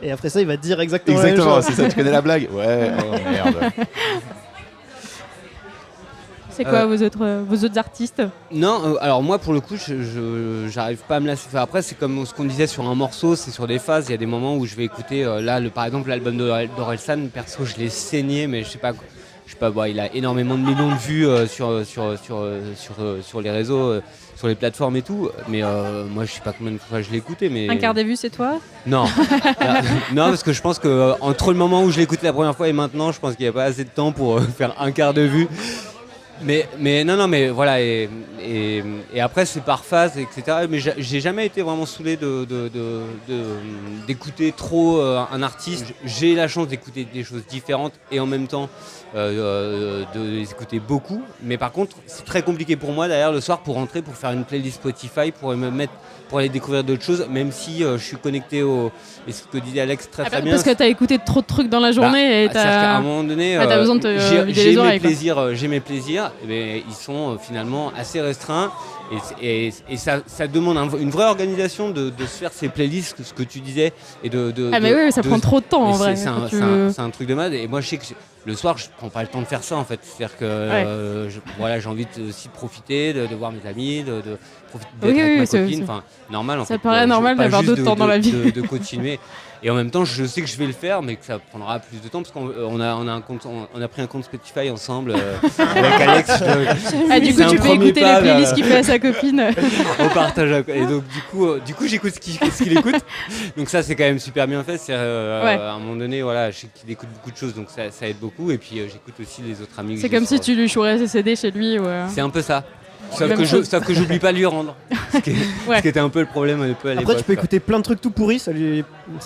Et après ça, il va te dire exactement, la Exactement, même c'est chose. ça. Tu connais la blague. Ouais. Oh merde. C'est quoi vos autres artistes? Non, alors moi pour le coup, j'arrive pas à me lasser. Enfin, après, c'est comme ce qu'on disait sur un morceau, c'est sur des phases. Il y a des moments où je vais écouter, par exemple, l'album d'Orelsan. Perso, je l'ai saigné, mais je sais pas, bon, il a énormément de millions de vues sur les réseaux, sur les plateformes et tout. Mais moi, je sais pas combien de fois je l'ai écouté. Mais Un quart des vues, c'est toi? non, non, parce que je pense que entre le moment où je l'ai écouté la première fois et maintenant, je pense qu'il n'y a pas assez de temps pour faire un quart de vue. Mais non, mais voilà, et après c'est par phase, etc. Mais j'ai jamais été vraiment saoulé d'écouter trop un artiste. J'ai la chance d'écouter des choses différentes et en même temps de les écouter beaucoup. Mais par contre, c'est très compliqué pour moi derrière le soir pour rentrer, pour faire une playlist Spotify, pour aller découvrir d'autres choses, même si je suis connecté et ce que disait Alex très bien. Parce que t'as écouté trop de trucs dans la journée et C'est-à-dire qu'à un t'as. moment donné, t'as besoin de te vider les oreilles, quoi. j'ai mes plaisirs, mais ils sont finalement assez restreints Et ça demande une vraie organisation de se faire ces playlists, ce que tu disais. Et mais oui, ça prend trop de temps en mais vrai. C'est un truc de mode. Et moi, je sais que le soir, je prends pas le temps de faire ça en fait. C'est-à-dire que j'ai envie aussi de profiter, de voir mes amis, de profiter d'être avec ma copine. Enfin, normal en fait. Ça paraît normal d'avoir d'autres temps dans la vie. De continuer. Et en même temps, je sais que je vais le faire, mais que ça prendra plus de temps parce qu'on a pris un compte Spotify ensemble avec Alex. Du coup, tu peux écouter les playlists qu'il fait à sa copine. On partage. Et donc, du coup, j'écoute ce qu'il écoute. Donc ça, c'est quand même super bien fait. À un moment donné, voilà, je sais qu'il écoute beaucoup de choses, donc ça aide beaucoup. Et puis, j'écoute aussi les autres amis. C'est comme si tu lui chourais ses CD chez lui. C'est un peu ça. Sauf que j'oublie pas de lui rendre. Ce qui était un peu le problème un peu à l'époque. Après, tu peux écouter plein de trucs tout pourris, ça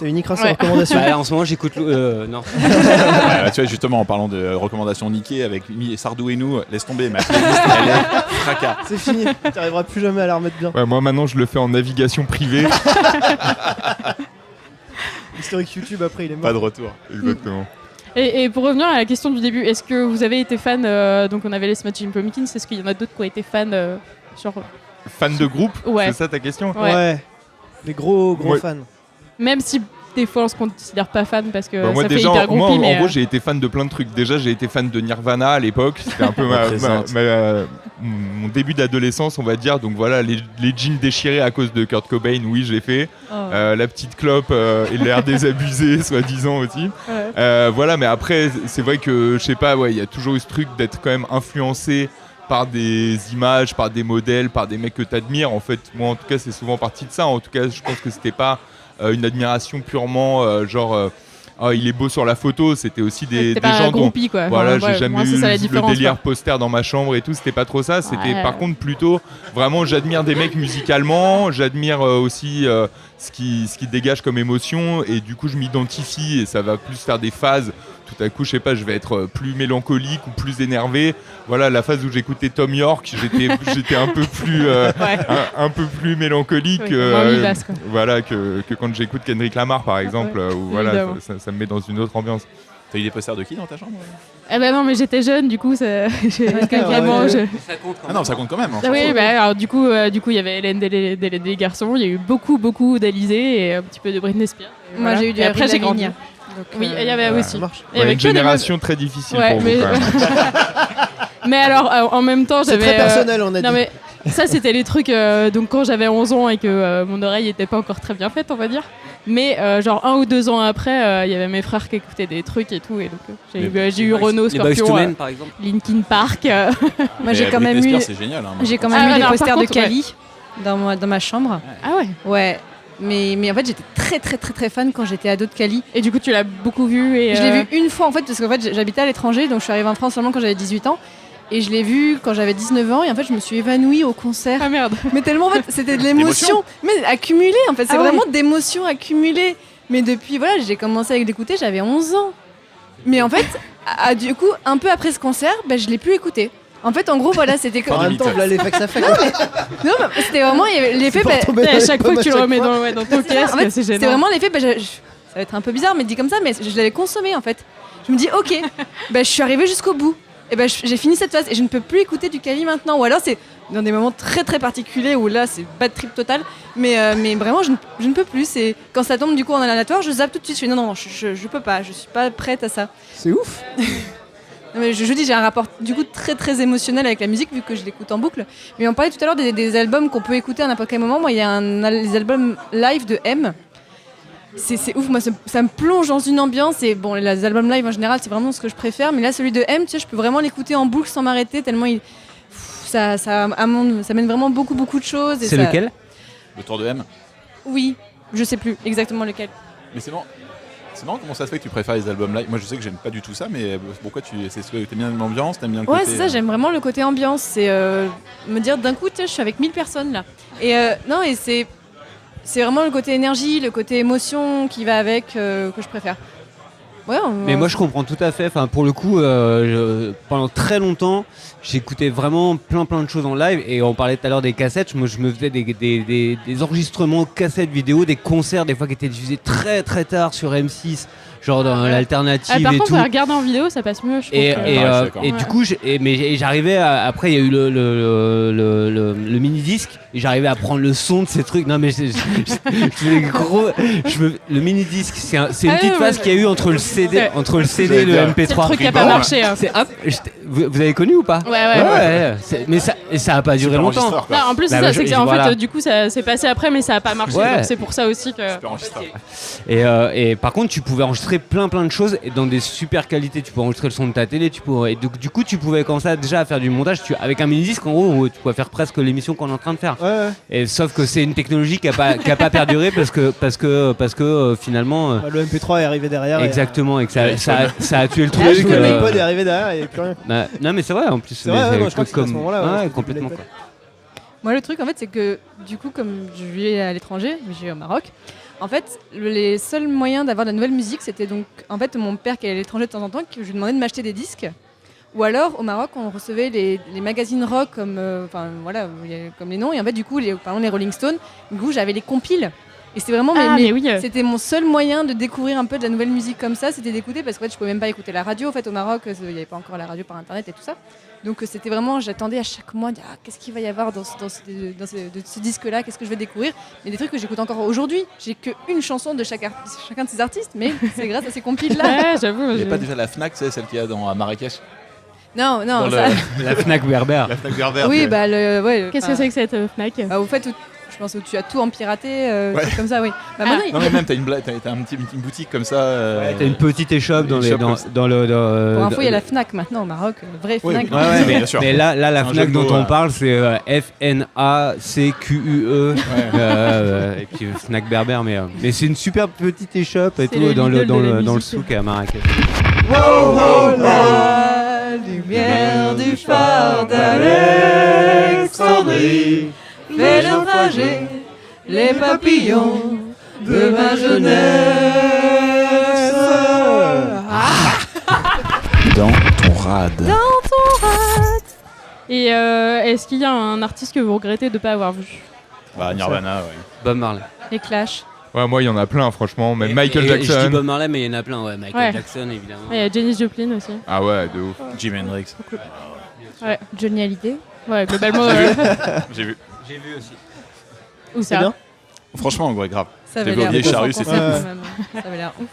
uniquera ses recommandations. En ce moment, j'écoute. Non. Tu vois, justement, en parlant de recommandations niquées avec Sardou et nous, laisse tomber, ma playlist, elle est fracas. C'est fini, tu n'arriveras plus jamais à la remettre bien. Ouais, moi, maintenant, je le fais en navigation privée. L'historique YouTube, après, il est mort. Pas de retour. Exactement. Et pour revenir à la question du début, est-ce que vous avez été fan donc on avait les Smashing Pumpkins, est-ce qu'il y en a d'autres qui ont été fans Fan de groupe Ouais. C'est ça ta question? Ouais. Les gros fans. Même si des fois on se considère pas fan parce que moi, ça déjà, fait hyper groupie, moi, mais en gros, j'ai été fan de plein de trucs. Déjà, j'ai été fan de Nirvana à l'époque. C'était un peu mon début d'adolescence, on va dire. Donc voilà, les jeans déchirés à cause de Kurt Cobain, oui, j'ai fait. La petite clope et l'air désabusé, soi-disant aussi. Voilà, mais après, c'est vrai que, je sais pas, il y a toujours eu ce truc d'être quand même influencé par des images, par des modèles, par des mecs que t'admires. En fait, moi, en tout cas, c'est souvent parti de ça. En tout cas, je pense que c'était pas une admiration purement il est beau sur la photo. C'était aussi des gens dont quoi. Voilà, j'ai jamais eu le délire quoi. poster dans ma chambre et tout. C'était pas trop ça. C'était par contre plutôt vraiment, j'admire des mecs musicalement. J'admire aussi ce qui dégage comme émotion, et du coup je m'identifie et ça va plus faire des phases. Tout à coup, je sais pas, je vais être plus mélancolique ou plus énervé. Voilà, la phase où j'écoutais Tom York, j'étais un peu plus un peu plus mélancolique. Voilà, que quand j'écoute Kendrick Lamar par exemple, où voilà, ça me met dans une autre ambiance. T'as eu des posters de qui dans ta chambre? Non, mais j'étais jeune, du coup, ça vraiment. Ça compte quand même. Non, ça compte quand même. Oui, alors du coup, il y avait Hélène des garçons, il y a eu beaucoup d'Alizé et un petit peu de Britney Spears. Moi, j'ai eu du après, j'ai grandi. Donc, oui, il y avait aussi. Il y a une génération très difficile pour vous quand même. Mais alors, en même temps, j'avais... C'est très personnel, on a dit. Non, mais ça, c'était les trucs donc quand j'avais 11 ans et que mon oreille n'était pas encore très bien faite, on va dire. Mais genre 1 ou 2 ans après, il y avait mes frères qui écoutaient des trucs et tout. Et donc j'ai eu Renaud, Scorpion, par exemple. Linkin Park. Moi, j'ai quand même eu... C'est génial. J'ai quand même eu des posters de Kali dans ma chambre. Ah ouais? Ouais. Mais en fait, j'étais très fan quand j'étais ado de Kali. Et du coup, tu l'as beaucoup vu et Je l'ai vu une fois en fait, parce qu'en fait, j'habitais à l'étranger, donc je suis arrivée en France seulement quand j'avais 18 ans. Et je l'ai vu quand j'avais 19 ans, et en fait, je me suis évanouie au concert. Ah merde! Mais tellement, en fait, c'était de l'émotion, mais accumulée, en fait. C'est vraiment d'émotions accumulées. Mais depuis, voilà, j'ai commencé à l'écouter, j'avais 11 ans. Mais en fait, du coup, un peu après ce concert, je l'ai plus écouté. En fait, en gros, voilà, c'était comme... En même temps, voilà l'effet que ça fait. Non, mais c'était vraiment l'effet... à chaque fois que tu le remets dans ton casque, c'est gênant. C'était vraiment l'effet... ça va être un peu bizarre, mais dit comme ça, mais je l'avais consommé, en fait. Je me dis, ok, je suis arrivée jusqu'au bout. Et j'ai fini cette phase et je ne peux plus écouter du Kali maintenant. Ou alors, c'est dans des moments très particuliers où là, c'est bad trip total. Mais vraiment, je ne peux plus. Et quand ça tombe du coup en aléatoire, je zappe tout de suite. Je fais non, je peux pas. Je suis pas prête à ça. C'est ouf. Non, mais je dis, j'ai un rapport du coup très émotionnel avec la musique vu que je l'écoute en boucle. Mais on parlait tout à l'heure des albums qu'on peut écouter à n'importe quel moment. Moi, il y a les albums live de M. C'est ouf, moi ça me plonge dans une ambiance. Et bon, les albums live en général, c'est vraiment ce que je préfère. Mais là, celui de M, tu sais, je peux vraiment l'écouter en boucle sans m'arrêter tellement ça mène vraiment beaucoup de choses. C'est lequel? Le tour de M. Oui, je sais plus exactement lequel. Mais c'est marrant comment ça se fait que tu préfères les albums live. Moi je sais que j'aime pas du tout ça, mais pourquoi c'est ce que t'aimes bien l'ambiance, t'aimes bien le côté... Ouais, c'est ça, j'aime vraiment le côté ambiance. C'est me dire d'un coup, je suis avec 1000 personnes là. Et non, et c'est vraiment le côté énergie, le côté émotion qui va avec que je préfère. Ouais, Mais moi je comprends tout à fait. Enfin, pour le coup, pendant très longtemps, j'écoutais vraiment plein de choses en live. Et on parlait tout à l'heure des cassettes. Moi, je me faisais des enregistrements cassettes vidéo, des concerts des fois qui étaient diffusés très tard sur M6, genre dans l'alternative Par et contre, tout. regarder en vidéo, ça passe mieux, je Et, trouve. et, je suis euh, d'accord. et du coup, j'arrivais après il y a eu le mini disque et j'arrivais à prendre le son de ces trucs. Non mais le mini disque, c'est une petite phase qu'il y a eu entre le CD, Ouais. et le MP3. C'est le truc qui a pas marché. Hein. Vous avez connu ou pas? Ouais. Mais ça a pas duré Super longtemps. enregistreur, quoi. Non, en plus, Bah, c'est ça, c'est que en voilà. fait, du coup, ça s'est passé après, mais ça a pas marché. Ouais. Donc c'est pour ça aussi que. Super enregistreur. Et par contre, tu pouvais enregistrer plein de choses et dans des super qualités. Tu pouvais enregistrer le son de ta télé, et donc, du coup, tu pouvais commencer déjà à faire du montage. Avec un mini-disque, en gros, tu pouvais faire presque l'émission qu'on est en train de faire. Ouais. Et sauf que c'est une technologie qui a pas perduré parce que finalement. Bah, le MP3 est arrivé derrière. Exactement, et que ça a tué le truc. Le iPod est arrivé derrière, il n'y avait plus rien. Non, mais c'est vrai en plus. C'est vrai, moi, je crois que c'est à ce moment-là. Ouais, c'était complètement. l'iPod. Quoi. Moi, le truc, en fait, c'est que du coup, comme je vis à l'étranger, je vis au Maroc, en fait, les seuls moyens d'avoir de la nouvelle musique, c'était donc, en fait, mon père qui est à l'étranger de temps en temps, que je lui demandais de m'acheter des disques. Ou alors, au Maroc, on recevait les magazines rock comme, comme les noms. Et en fait, du coup, par exemple, les Rolling Stones, du coup, j'avais les compiles. Et c'était vraiment mais oui. c'était mon seul moyen de découvrir un peu de la nouvelle musique comme ça, c'était d'écouter parce qu'en fait je pouvais même pas écouter la radio en fait au Maroc, il n'y avait pas encore la radio par internet et tout ça. Donc c'était vraiment, j'attendais à chaque mois qu'est-ce qu'il va y avoir dans ce disque-là, qu'est-ce que je vais découvrir. Mais des trucs que j'écoute encore aujourd'hui, j'ai qu'une chanson de chacun de ces artistes, mais c'est grâce à ces compiles-là. Ouais, j'avoue. Il n'y a pas déjà la Fnac, c'est celle qu'il y a à Marrakech? Non, Dans ça... La Fnac Berber. La Fnac Berbère. Oui, bah Qu'est-ce que c'est que cette Fnac? Au fait, je pense que tu as tout en piraté, Ouais. trucs comme ça, oui. Bah, Ah. maintenant, Non, mais même, t'as une petite boutique comme ça. T'as une petite échoppe dans le. pour info, il y a la Fnac maintenant au Maroc, vraie Oui, Fnac. Ouais, bien sûr. mais là la Un jeu Fnac de dont mots, on parle, c'est FNACQUE. Et puis Fnac Berber, mais c'est une super petite échoppe et C'est tout dans le l'idole de la musique. souk à Marrakech. La lumière du phare d'Alexandrie fait naufrager les papillons de ma jeunesse. Dans ton rad. Et est-ce qu'il y a un artiste que vous regrettez de ne pas avoir vu? Bah, Nirvana, ouais. Bob Marley. Les Clash. Ouais, moi, il y en a plein, franchement. Même Et- Michael et Je dis Jackson. Bob Marley, mais il y en a plein. Ouais, Michael Ouais. Jackson, évidemment. Il y a Janis Joplin aussi. Ah ouais, de ouf. Jimi Hendrix. Johnny Hallyday. Ouais, globalement. J'ai vu. J'ai vu aussi. Où C'est ça? bien. Franchement, ouais, grave. Ça avait J'avais l'air oublié ouf, Charrue, en c'était concert, ouf. quand même. Ça avait l'air ouf.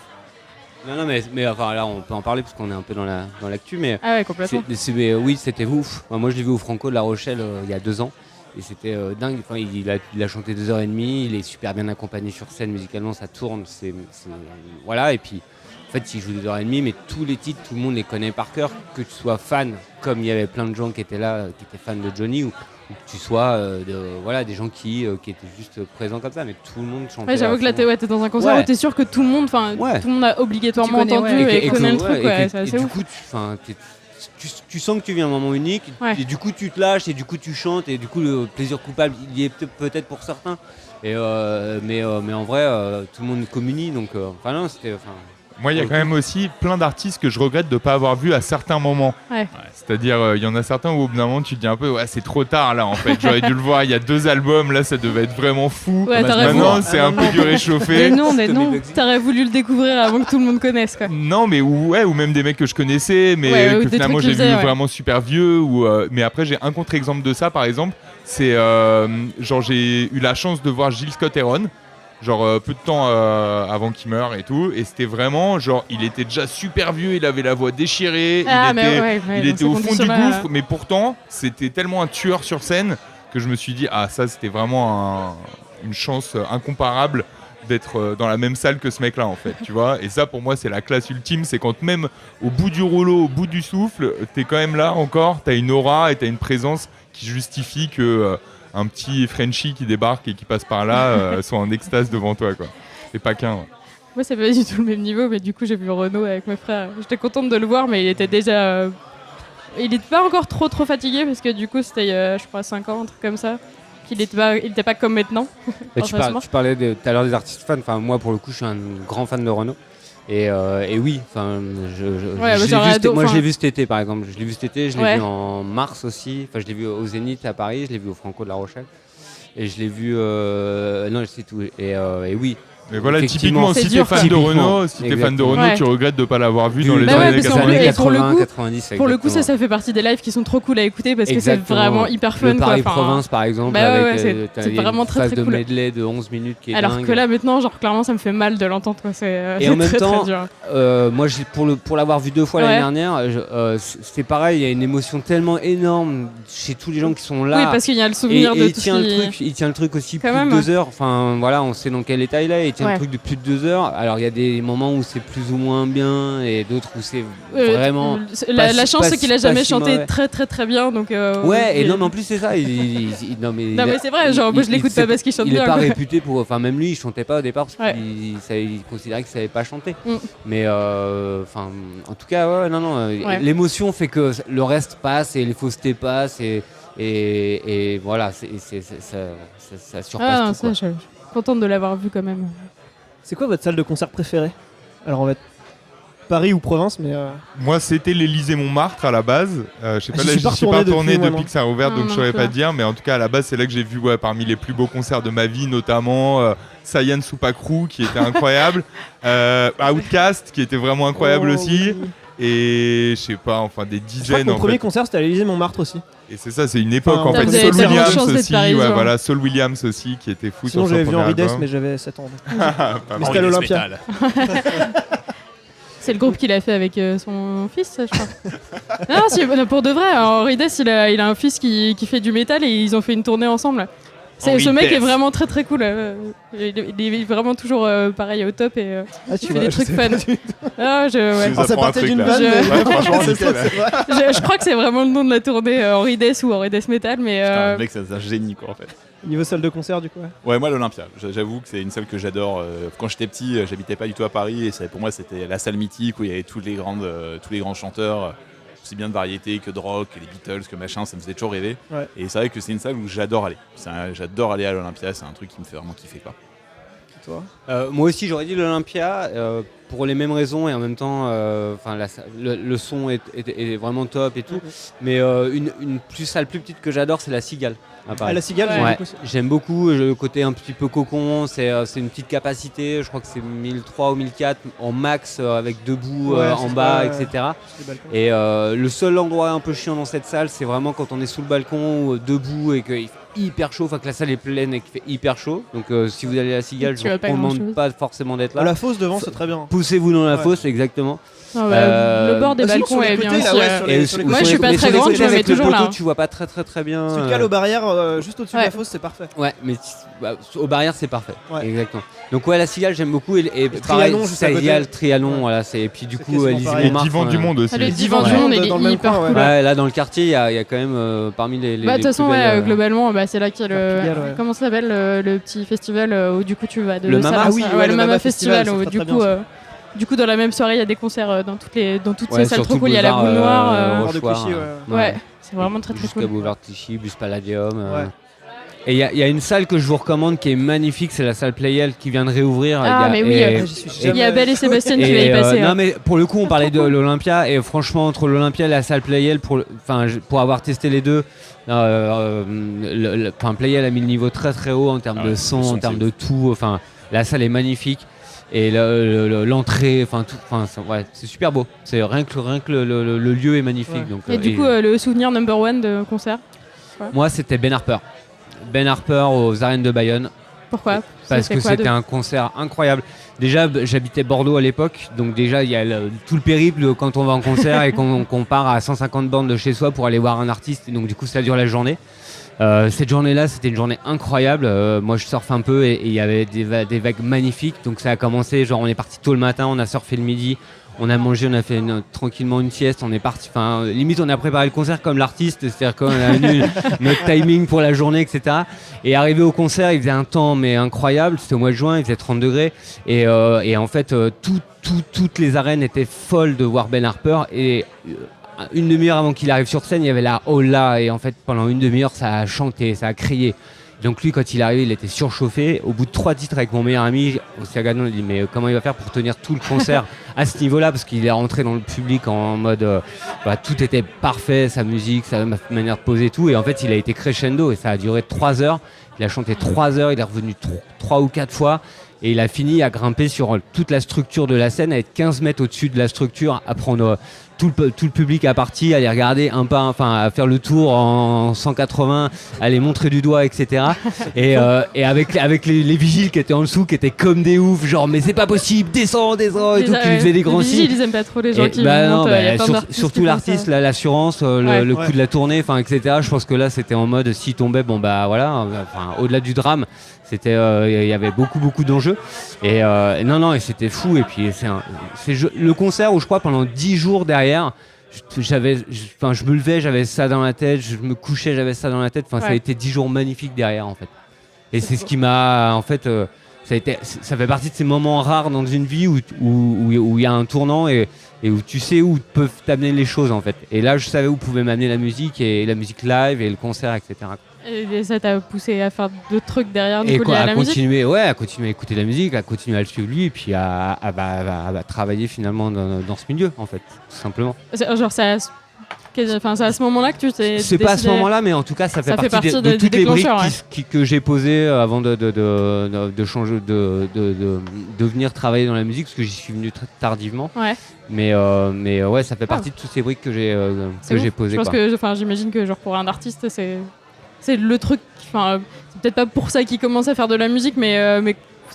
Non, mais enfin là, on peut en parler parce qu'on est un peu dans l'actu, mais. Ah ouais, complètement. Oui, c'était ouf. Enfin, moi, je l'ai vu au Franco de La Rochelle il y a 2 ans. Et c'était dingue. Enfin, il a chanté 2h30. Il est super bien accompagné sur scène. Musicalement, ça tourne. Voilà. Et puis, en fait, il joue 2h30, mais tous les titres, tout le monde les connaît par cœur. Que tu sois fan, comme il y avait plein de gens qui étaient là, qui étaient fans de Johnny, ou que tu sois des gens qui étaient juste présents comme ça. Mais tout le monde chantait. Ouais, j'avoue à que là, fond. t'es dans un concert Ouais. où t'es sûr que tout le monde, Ouais. tout le monde a obligatoirement Tu connais, entendu ouais. et connaît le truc. Ouais, c'est et assez du ouf. coup, tu sens que tu vis un moment unique, Ouais. et du coup tu te lâches, et du coup tu chantes, et du coup le plaisir coupable il y est peut-être pour certains, mais en vrai tout le monde communie, donc enfin non, c'était. Moi, il y a quand même aussi plein d'artistes que je regrette de ne pas avoir vu à certains moments. Ouais. C'est-à-dire, il y en a certains où au bout d'un moment, tu te dis un peu, ouais, c'est trop tard là en fait. J'aurais dû le voir il y a 2 albums, là, ça devait être vraiment fou. Ouais, t'aurais Maintenant, voulu- c'est un peu du Des réchauffé. noms, des Tommy noms. Bugsy. T'aurais voulu le découvrir avant que tout le monde connaisse, quoi. Non, mais ou même des mecs que je connaissais, mais Ouais, ou que des finalement trucs j'ai qu'ils vu faisaient, ouais. vraiment super vieux. Mais après, j'ai un contre-exemple de ça, par exemple. C'est genre, j'ai eu la chance de voir Gilles Scott-Heron. Genre peu de temps avant qu'il meure et tout, et c'était vraiment genre il était déjà super vieux, il avait la voix déchirée, Ah, il mais était, ouais, il dans était ces au fond du conditions-là, gouffre, mais pourtant c'était tellement un tueur sur scène que je me suis dit ah ça c'était vraiment une chance incomparable d'être dans la même salle que ce mec là en fait, tu vois, et ça pour moi c'est la classe ultime, c'est quand même au bout du rouleau, au bout du souffle, t'es quand même là encore, t'as une aura et t'as une présence qui justifie que un petit Frenchie qui débarque et qui passe par là soit en extase devant toi, quoi. C'est pas qu'un. Ouais. Moi, c'est pas du tout le même niveau, mais du coup, j'ai vu Renaud avec mes frères. J'étais contente de le voir, mais il était déjà. Il n'était pas encore trop fatigué, parce que du coup, c'était, je crois, 5 ans, un truc comme ça. Qu'il était pas comme maintenant. Tu parlais tout à l'heure des artistes fans. Enfin, moi, pour le coup, je suis un grand fan de Renaud. Et oui, enfin, Ouais, je l'ai j'aurais vu adoré- moi je l'ai enfin- vu cet été par exemple. Je l'ai vu cet été, je l'ai Ouais. vu en mars aussi. Enfin, je l'ai vu au Zénith à Paris, je l'ai vu au Franco de La Rochelle. Et je l'ai vu. Non, c'est tout. Et oui. Mais voilà, Effectivement. typiquement, C'est si dur, t'es fan de quoi. Renault, si t'es fan de Exactement. Renault, Ouais. tu regrettes de pas l'avoir vu dans les Bah ouais, années parce qu'en 80. plus, et pour le coup- 90, Pour le coup, exactement. ça fait partie des lives qui sont trop cool à écouter parce que c'est Exactement. vraiment hyper fun. Le quoi. Enfin, Paris-Province par exemple, bah ouais, avec ouais, c'est- t'as- c'est il y a vraiment une très, phase très de cool. medley de 11 minutes qui est alors dingue. que là, maintenant, genre, clairement, ça me fait mal de l'entendre. Quoi. C'est Et en même très, temps, très dur. moi, pour l'avoir vu 2 fois Ouais. l'année dernière, c'est pareil, il y a une émotion tellement énorme chez tous les gens qui sont là. Oui, parce qu'il y a le et souvenir de il tout tient ce le qui... truc, il tient le truc aussi Quand plus même. de 2 heures. Enfin, voilà, on sait dans quel état il est. Il tient Ouais. le truc de plus de 2 heures. Alors, il y a des moments où c'est plus ou moins bien et d'autres où c'est vraiment. La pas chance, si- c'est qu'il a pas jamais si chanté mauvais. très, très, très bien. Donc, Ouais, et il- non, mais en plus, c'est ça. Non, mais c'est vrai, genre, moi, je l'écoute pas parce qu'il chante il bien, est pas quoi. réputé pour. Enfin, même lui, il chantait pas au départ parce Ouais. qu'il considérait qu'il savait pas chanter. Mm. Mais, enfin, en tout cas, ouais, non. Ouais. L'émotion fait que le reste passe et les faussetés passent et voilà, ça surpasse Ah non, tout. ça, Quoi. je suis contente de l'avoir vu quand même. C'est quoi votre salle de concert préférée? Alors on va être Paris ou province, mais Moi, c'était l'Élysée-Montmartre à la base. Je sais pas, J'y là, suis j'y pas suis pas retourné retourné depuis, moi, depuis non. que ça a ouvert, Non, donc non je saurais plus, pas ouais. te dire. Mais en tout cas, à la base, c'est là que j'ai vu parmi les plus beaux concerts de ma vie, notamment Sayan Supakru, qui était incroyable, Outcast, qui était vraiment incroyable Oh, aussi, oui. et je sais pas, enfin des Je crois que dizaines mon en premier fait. concert c'était à l'Élysée Montmartre aussi. Et c'est ça, c'est une époque Enfin, en t'as fait. vous avez Saul tellement de Williams chance d'être aussi, parisien. ouais, voilà, Saul Williams aussi, qui était fou Sinon sur son j'avais vu premier Henri Dess, album. mais j'avais 7 ans. Pas Mais mal. c'était à l'Olympia. C'est le groupe qu'il a fait avec son fils, je crois. Non, non, pour de vrai, Henri Dess, il a un fils qui fait du métal et ils ont fait une tournée ensemble. Henri Ce mec Dess. est vraiment très très cool. Il est vraiment toujours pareil au top et Ah, il fait des trucs fun. Ah, Tu ouais. nous Ah, ça apprends un partait truc, d'une là. vanne. Je- mais- Ouais, franchement, C'est nickel. ça, c'est vrai. Je crois que c'est vraiment le nom de la tournée, Henri Dess ou Henri Dess Metal, mais Putain, le mec, c'est un génie quoi en fait. Niveau salle de concert du coup. Ouais. Ouais, moi l'Olympia. J'avoue que c'est une salle que j'adore. Quand j'étais petit, j'habitais pas du tout à Paris et pour moi c'était la salle mythique où il y avait tous les grands chanteurs, aussi bien de variété que de rock, que les Beatles, que machin. Ça me faisait toujours rêver. Ouais. Et c'est vrai que c'est une salle où j'adore aller. J'adore aller à l'Olympia. C'est un truc qui me fait vraiment kiffer quoi. Toi. Moi aussi, j'aurais dit l'Olympia pour les mêmes raisons et en même temps, enfin, le son est vraiment top et tout. Mais une salle plus petite que j'adore, c'est la Cigale. À Paris. Ah, la Cigale, j'aime Ouais, beaucoup aussi. j'aime beaucoup le côté un petit peu cocon, c'est une petite capacité, je crois que c'est 1003 ou 1004 en max avec debout Ouais, en c'est bas, pas, etc. Les balcons. Et le seul endroit un peu chiant dans cette salle, c'est vraiment quand on est sous le balcon ou debout et qu'il fait hyper chaud, enfin que la salle est pleine et qu'il fait hyper chaud. Donc si vous allez à la Cigale, Tu je vous vas pas recommande grand-chose. pas forcément d'être là. Ah, la fosse devant, c'est très bien. Poussez-vous dans la Ouais. fosse, exactement. Ah ouais, le bord des sinon, balcons sur les est bien côtés, là, aussi. ouais, sur les- sur les ou Moi, sur je suis les- pas mais très sur les grande, côtés je me mets avec le toujours là. poteau, tu vois pas très bien. Si tu te cales aux barrières juste au-dessus de Ouais. la fosse, c'est parfait. Ouais, mais aux barrières, c'est parfait. Ouais. Exactement. Donc ouais, la Cigale, j'aime beaucoup. Et pareil, Trianon, juste à côté. Cigale, Trianon, Ouais. voilà. Et puis du C'est coup, quasiment Élysée pareil. Et Montmartre. Divan du Monde aussi. Ah, le Ouais. Divan du Monde, il Dans le est même hyper coin, cool. ouais. Ouais, là dans le quartier, il y a quand même parmi les. Bah, de toute les façon, plus belles, globalement, c'est là qu'il y a le. Pigalle, ouais. Comment ça s'appelle le petit festival où du coup tu vas de Le Mama. Saint-Vincent- Ah oui, ouais, le Mama Festival. c'est Où, très, du très coup, bien, ça. du coup, dans la même soirée, il y a des concerts dans toutes Ouais, ces salles surtout trop cool. Il y a la boulevard, boule noire. Boulevard de Rochoir, Clichy, Ouais, c'est vraiment très très Jusqu'à cool. Boulevard Clichy, Bus Palladium. Ouais. Et il y a une salle que je vous recommande qui est magnifique, c'est la salle Playel qui vient de réouvrir. Ah, mais oui, et- j'y suis Il y a jamais- Belle et Sébastien qui va y Et, passer. non hein. mais pour le coup on parlait de l'Olympia et franchement entre l'Olympia et la salle Playel pour avoir testé les deux, Playel a mis le niveau très très haut en termes Ah de ouais, son, le son, en termes c'est de tout. Enfin la salle est magnifique et l'entrée, enfin tout, ouais c'est super beau. C'est rien que le lieu est magnifique. Ouais. Donc, Et du coup, le souvenir number one de concert, moi c'était Ben Harper. Ben Harper aux Arènes de Bayonne. pourquoi Parce que c'était un concert incroyable. Déjà, j'habitais Bordeaux à l'époque, donc déjà il y a tout le périple quand on va en concert et qu'on part à 150 bornes de chez soi pour aller voir un artiste, et donc du coup ça dure la journée. Cette journée-là, c'était une journée incroyable. Moi, je surfe un peu et il y avait des vagues magnifiques, donc ça a commencé, genre on est parti tôt le matin, on a surfé le midi, on a mangé, on a fait tranquillement une sieste, on est parti, enfin limite on a préparé le concert comme l'artiste, c'est-à-dire qu'on a eu notre timing pour la journée, etc. Et arrivé au concert, il faisait un temps mais incroyable, c'était au mois de juin, il faisait 30 degrés et en fait toutes les arènes étaient folles de voir Ben Harper et une demi-heure avant qu'il arrive sur scène, il y avait la holla et en fait pendant une demi-heure ça a chanté, ça a crié. Donc lui, quand il est arrivé, il était surchauffé. Au bout de 3 titres avec mon meilleur ami, on s'est regardé, on a dit mais comment il va faire pour tenir tout le concert à ce niveau-là, parce qu'il est rentré dans le public en mode tout était parfait, sa musique, sa manière de poser, tout. Et en fait, il a été crescendo et ça a duré 3 heures. Il a chanté 3 heures, il est revenu 3 ou 4 fois. Et il a fini à grimper sur toute la structure de la scène, à être 15 mètres au-dessus de la structure, à prendre tout le public à partie, à les regarder un par un, enfin à faire le tour en 180, à les montrer du doigt, etc. Et avec les vigiles qui étaient en dessous, qui étaient comme des oufs, genre mais c'est pas possible, descends, et tout, qui lui faisaient des grands signes. Ils aiment pas trop les gens qui montent. Surtout l'artiste, l'assurance, le coup de la tournée, enfin etc. Je pense que là c'était en mode s'il tombait, bon bah voilà, au-delà du drame. C'était, il y avait beaucoup d'enjeux et non, et c'était fou. Et puis le concert où je crois pendant 10 jours derrière, je me levais, j'avais ça dans la tête, je me couchais, j'avais ça dans la tête. Enfin, ça a été 10 jours magnifiques derrière en fait. Et c'est ce qui m'a en fait, ça fait partie de ces moments rares dans une vie où il y a un tournant et où tu sais où peuvent t'amener les choses en fait. Et là, je savais où pouvait m'amener la musique et la musique live et le concert, etc. Et ça t'a poussé à faire d'autres trucs derrière et liés à la continuer, à continuer à écouter la musique, à continuer à le suivre lui, et puis à travailler finalement dans ce milieu en fait, tout simplement. Genre c'est à ce moment-là que tu t'es C'est pas à ce moment-là, mais en tout cas ça fait partie de toutes les briques que j'ai posées avant de changer, de venir travailler dans la musique, parce que j'y suis venu très tardivement. Ouais. Mais ouais, ça fait partie de toutes ces briques que j'ai posées. Je pense que, j'imagine que genre pour un artiste c'est le truc, c'est peut-être pas pour ça qu'il commence à faire de la musique, mais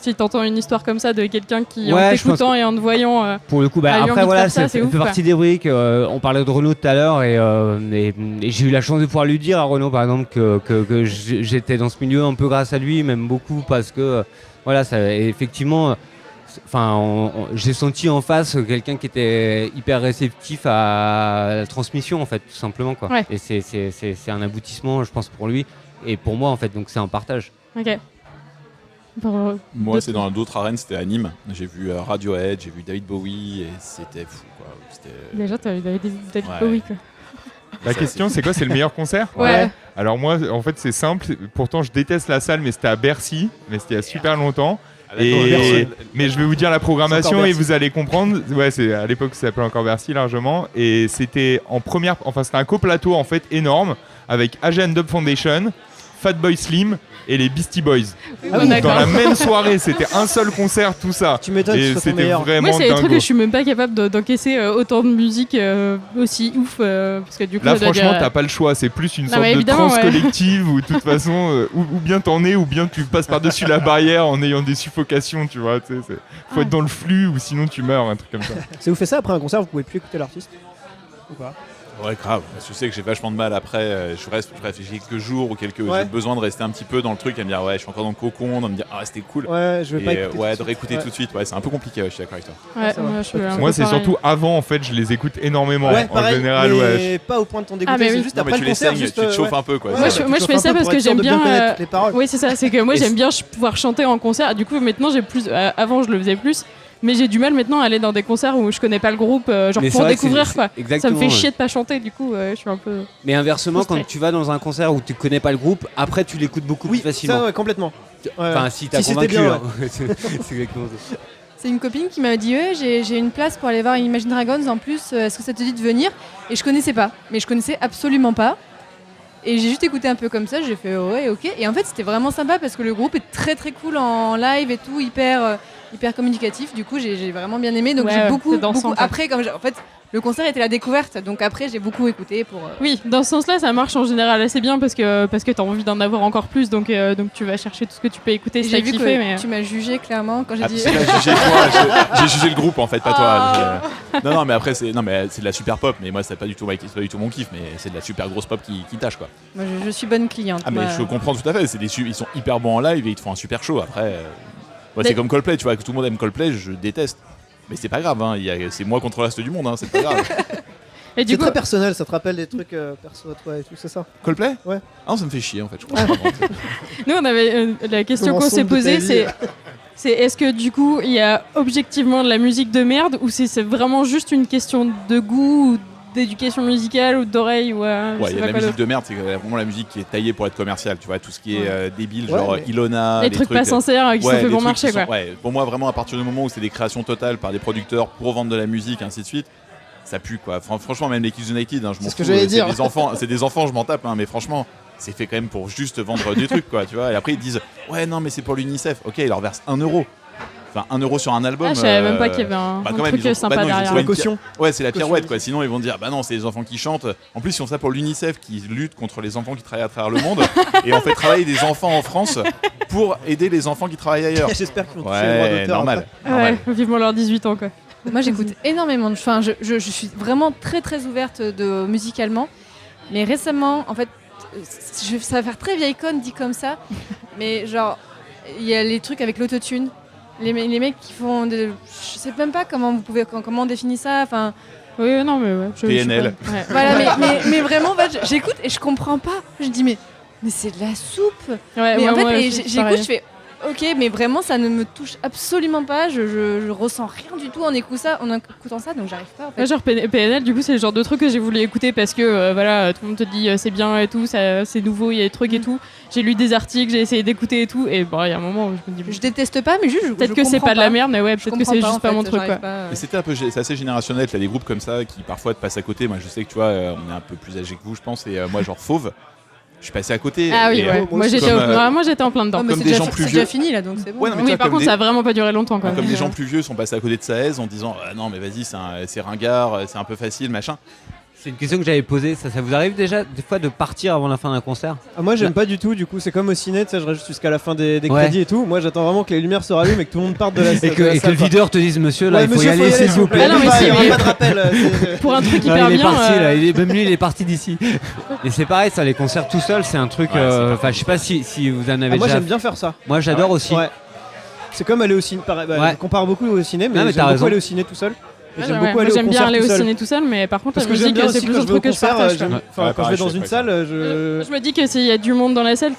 si t'entends une histoire comme ça de quelqu'un qui en t'écoutant et en te voyant pour le coup, après voilà, ça fait partie des briques. On parlait de Renaud tout à l'heure et j'ai eu la chance de pouvoir lui dire à Renaud par exemple que j'étais dans ce milieu un peu grâce à lui, même beaucoup, parce que voilà, ça effectivement, j'ai senti en face quelqu'un qui était hyper réceptif à la transmission en fait, tout simplement quoi. Ouais. Et c'est un aboutissement, je pense, pour lui et pour moi en fait, donc c'est un partage. Ok. Moi, c'est dans d'autres arènes, c'était à Nîmes. J'ai vu Radiohead, j'ai vu David Bowie et c'était fou quoi. Déjà, t'as vu David Bowie quoi. La question, c'est quoi? C'est le meilleur concert? Ouais. Alors moi, en fait, c'est simple. Pourtant, je déteste la salle, mais c'était à Bercy, mais c'était il y a super longtemps. Mais je vais vous dire la programmation et vous allez comprendre. Ouais, à l'époque ça s'appelait encore Bercy largement, et c'était c'était un coplateau en fait énorme avec Agent Dub Foundation, Fatboy Slim et les Beastie Boys. Dans la même soirée, c'était un seul concert, tout ça. Tu m'étonnes que c'était meilleur. Vraiment moi, c'est des dingo. trucs que je suis même pas capable d'encaisser autant de musique aussi ouf, parce que du coup là franchement t'as pas le choix, c'est plus une sorte de transe collective où de toute façon ou bien t'en es, ou bien tu passes par-dessus la barrière en ayant des suffocations, tu vois. Faut être dans le flux ou sinon tu meurs, un truc comme ça. Si vous faites ça après un concert, vous pouvez plus écouter l'artiste ou pas? Ouais, grave. Je sais que j'ai vachement de mal après. Je réfléchis quelques jours ou j'ai besoin de rester un petit peu dans le truc, à me dire je suis encore dans le cocon, de me dire c'était cool. Ouais, je vais pas écouter. De réécouter tout de suite. Ouais, c'est un peu compliqué. Je suis d'accord avec toi. Moi, c'est surtout avant en fait, je les écoute énormément. Ouais, en pareil, général, mais pas au point de t'en dégoûter. C'est juste après le concert, tu te chauffes un peu quoi. Moi, je fais ça parce que j'aime bien. Oui, c'est ça. C'est que moi, j'aime bien pouvoir chanter en concert. Du coup, maintenant, j'ai plus. Avant, je le faisais plus. Mais j'ai du mal maintenant à aller dans des concerts où je connais pas le groupe, genre pour découvrir quoi. Ça me fait chier de pas chanter, du coup je suis un peu. Mais inversement, quand tu vas dans un concert où tu connais pas le groupe, après tu l'écoutes beaucoup plus facilement. Ça, ouais, complètement. Enfin, si t'as convaincu. Bien, c'est exactement ça. C'est une copine qui m'a dit j'ai une place pour aller voir Imagine Dragons en plus, est-ce que ça te dit de venir? Et je connaissais pas, mais je connaissais absolument pas. Et j'ai juste écouté un peu comme ça, j'ai fait ouais, ok. Et en fait, c'était vraiment sympa parce que le groupe est très très cool en live et tout, hyper communicatif. Du coup, j'ai vraiment bien aimé. Donc j'ai beaucoup après, en fait, le concert était la découverte. Donc après, j'ai beaucoup écouté pour. Oui, dans ce sens-là, ça marche en général assez bien parce que t'as envie d'en avoir encore plus. Donc tu vas chercher tout ce que tu peux écouter. J'ai vu que tu m'as jugé clairement quand j'ai dit. J'ai jugé le groupe en fait, pas toi. Non, mais après c'est de la super pop. Mais moi, c'est pas du tout mon kiff. Mais c'est de la super grosse pop qui tâche quoi. Moi, je suis bonne cliente. Ah mais je comprends tout à fait. Ils sont hyper bons en live et ils te font un super show. Après, c'est comme Coldplay, tu vois, que tout le monde aime Coldplay, je déteste. Mais c'est pas grave, hein. C'est moi contre le reste du monde, hein. C'est pas grave. Et c'est très personnel, ça te rappelle des trucs perso à toi et tout, c'est ça? Coldplay? Ouais. Ah non, ça me fait chier en fait, je crois. Nous, on avait la question qu'on s'est posée, c'est est-ce que du coup, il y a objectivement de la musique de merde ou c'est vraiment juste une question de goût ou d'éducation musicale ou d'oreille ou Ouais, il y a de la musique de merde, c'est vraiment la musique qui est taillée pour être commerciale, tu vois, tout ce qui est débile, Ouais, genre mais- Ilona, les trucs pas sincères qui sont faits des pour trucs marcher qui sont- quoi. ouais, pour moi, vraiment, à partir du moment où c'est des créations totales par des producteurs pour vendre de la musique, ainsi de suite, ça pue quoi. Franchement, même les Kids United, hein, je m'en ce que fous, j'allais dire. c'est des enfants, je m'en tape, hein, mais franchement, c'est fait quand même pour juste vendre des trucs, quoi, tu vois. Et après, ils disent, ouais, non, mais c'est pour l'UNICEF. Ok, ils leur versent 1 euro. Enfin, 1 euro sur un album. Ah, je savais même pas qu'il y avait un quand même, truc ils ont- sympa non, ils ont derrière. trouvé La une caution. Ouais, c'est la Caution pirouette quoi. Sinon ils vont dire bah non, c'est les enfants qui chantent. En plus, ils font ça pour l'UNICEF qui lutte contre les enfants qui travaillent à travers le monde et on fait travailler des enfants en France pour aider les enfants qui travaillent ailleurs. J'espère qu'ils vont toucher les droits Ouais, d'auteur. normal. Ouais, vivement leurs 18 ans quoi. Moi, j'écoute énormément de. Enfin, je suis vraiment très très ouverte musicalement. Mais récemment, en fait, ça va faire très vieille conne dit comme ça. Mais genre, il y a les trucs avec l'autotune. Les mecs qui font. Je sais même pas comment comment on définit ça. Enfin, Oui, non, mais ouais. PNL. Ouais. voilà, mais vraiment, en fait, j'écoute et je comprends pas. Je dis, mais c'est de la soupe. Ouais, Mais en fait, moi, et c'est j'écoute, pareil. je fais ok, mais vraiment ça ne me touche absolument pas. Je ressens rien du tout en écoutant ça, donc j'arrive pas en fait. Ouais, genre PNL, du coup, c'est le genre de truc que j'ai voulu écouter parce que voilà, tout le monde te dit c'est bien et tout, c'est nouveau, il y a des trucs et tout. J'ai lu des articles, j'ai essayé d'écouter et tout, et bon, il y a un moment où je me dis Je déteste pas, mais juste peut-être que c'est pas de la merde, mais ouais, peut-être que c'est juste pas mon truc quoi. Et c'était un peu, c'est assez générationnel. T'as des groupes comme ça qui parfois te passent à côté. Moi, je sais que tu vois, on est un peu plus âgé que vous, je pense. Et moi, genre Fauve, je suis passé à côté. Ah oui, Et, ouais. Moi aussi, j'étais comme, moi, j'étais en plein dedans. Oh, mais comme c'est des déjà gens plus c'est déjà vieux. fini là, donc c'est bon. Ouais, non, mais Oui, toi, par comme contre, des- ça a vraiment pas duré longtemps quoi. Comme des gens plus vieux sont passés à côté de Saez en disant non mais vas-y c'est ringard, c'est un peu facile machin. C'est une question que j'avais posée. Ça vous arrive déjà des fois de partir avant la fin d'un concert? Ah, moi j'aime pas du tout, du coup c'est comme au ciné, tu sais, je reste jusqu'à la fin des Ouais. crédits et tout. Moi j'attends vraiment que les lumières se rallument et que tout le monde parte de la Et salle. que, et que le videur te dise monsieur là Ouais, il faut monsieur, y aller s'il vous plaît. Ah non, mais il y aura c'est- pas de rappel. Pour un truc Non, hyper il est bien. parti là, même lui il est parti d'ici. Et c'est pareil ça, les concerts tout seul c'est un truc. Ouais, c'est pas Enfin je sais pas si vous en avez Moi déjà. j'aime bien faire ça. Moi j'adore aussi. Ouais. C'est comme aller au ciné. Pareil, bah, Ouais. je compare beaucoup au ciné, mais, Non, mais j'aime t'as beaucoup raison. aller au ciné tout seul. Et Ouais, j'aime ouais, beaucoup moi, aller au j'aime bien concert aller tout au seul. ciné tout seul, mais par contre Parce la que j'aime musique bien c'est aussi plus quand un je vais au truc que je concert. partage. Enfin, Ouais, quand je pareil, vais je dans suis une d'accord salle, Je me dis que s'il y a du monde dans la salle,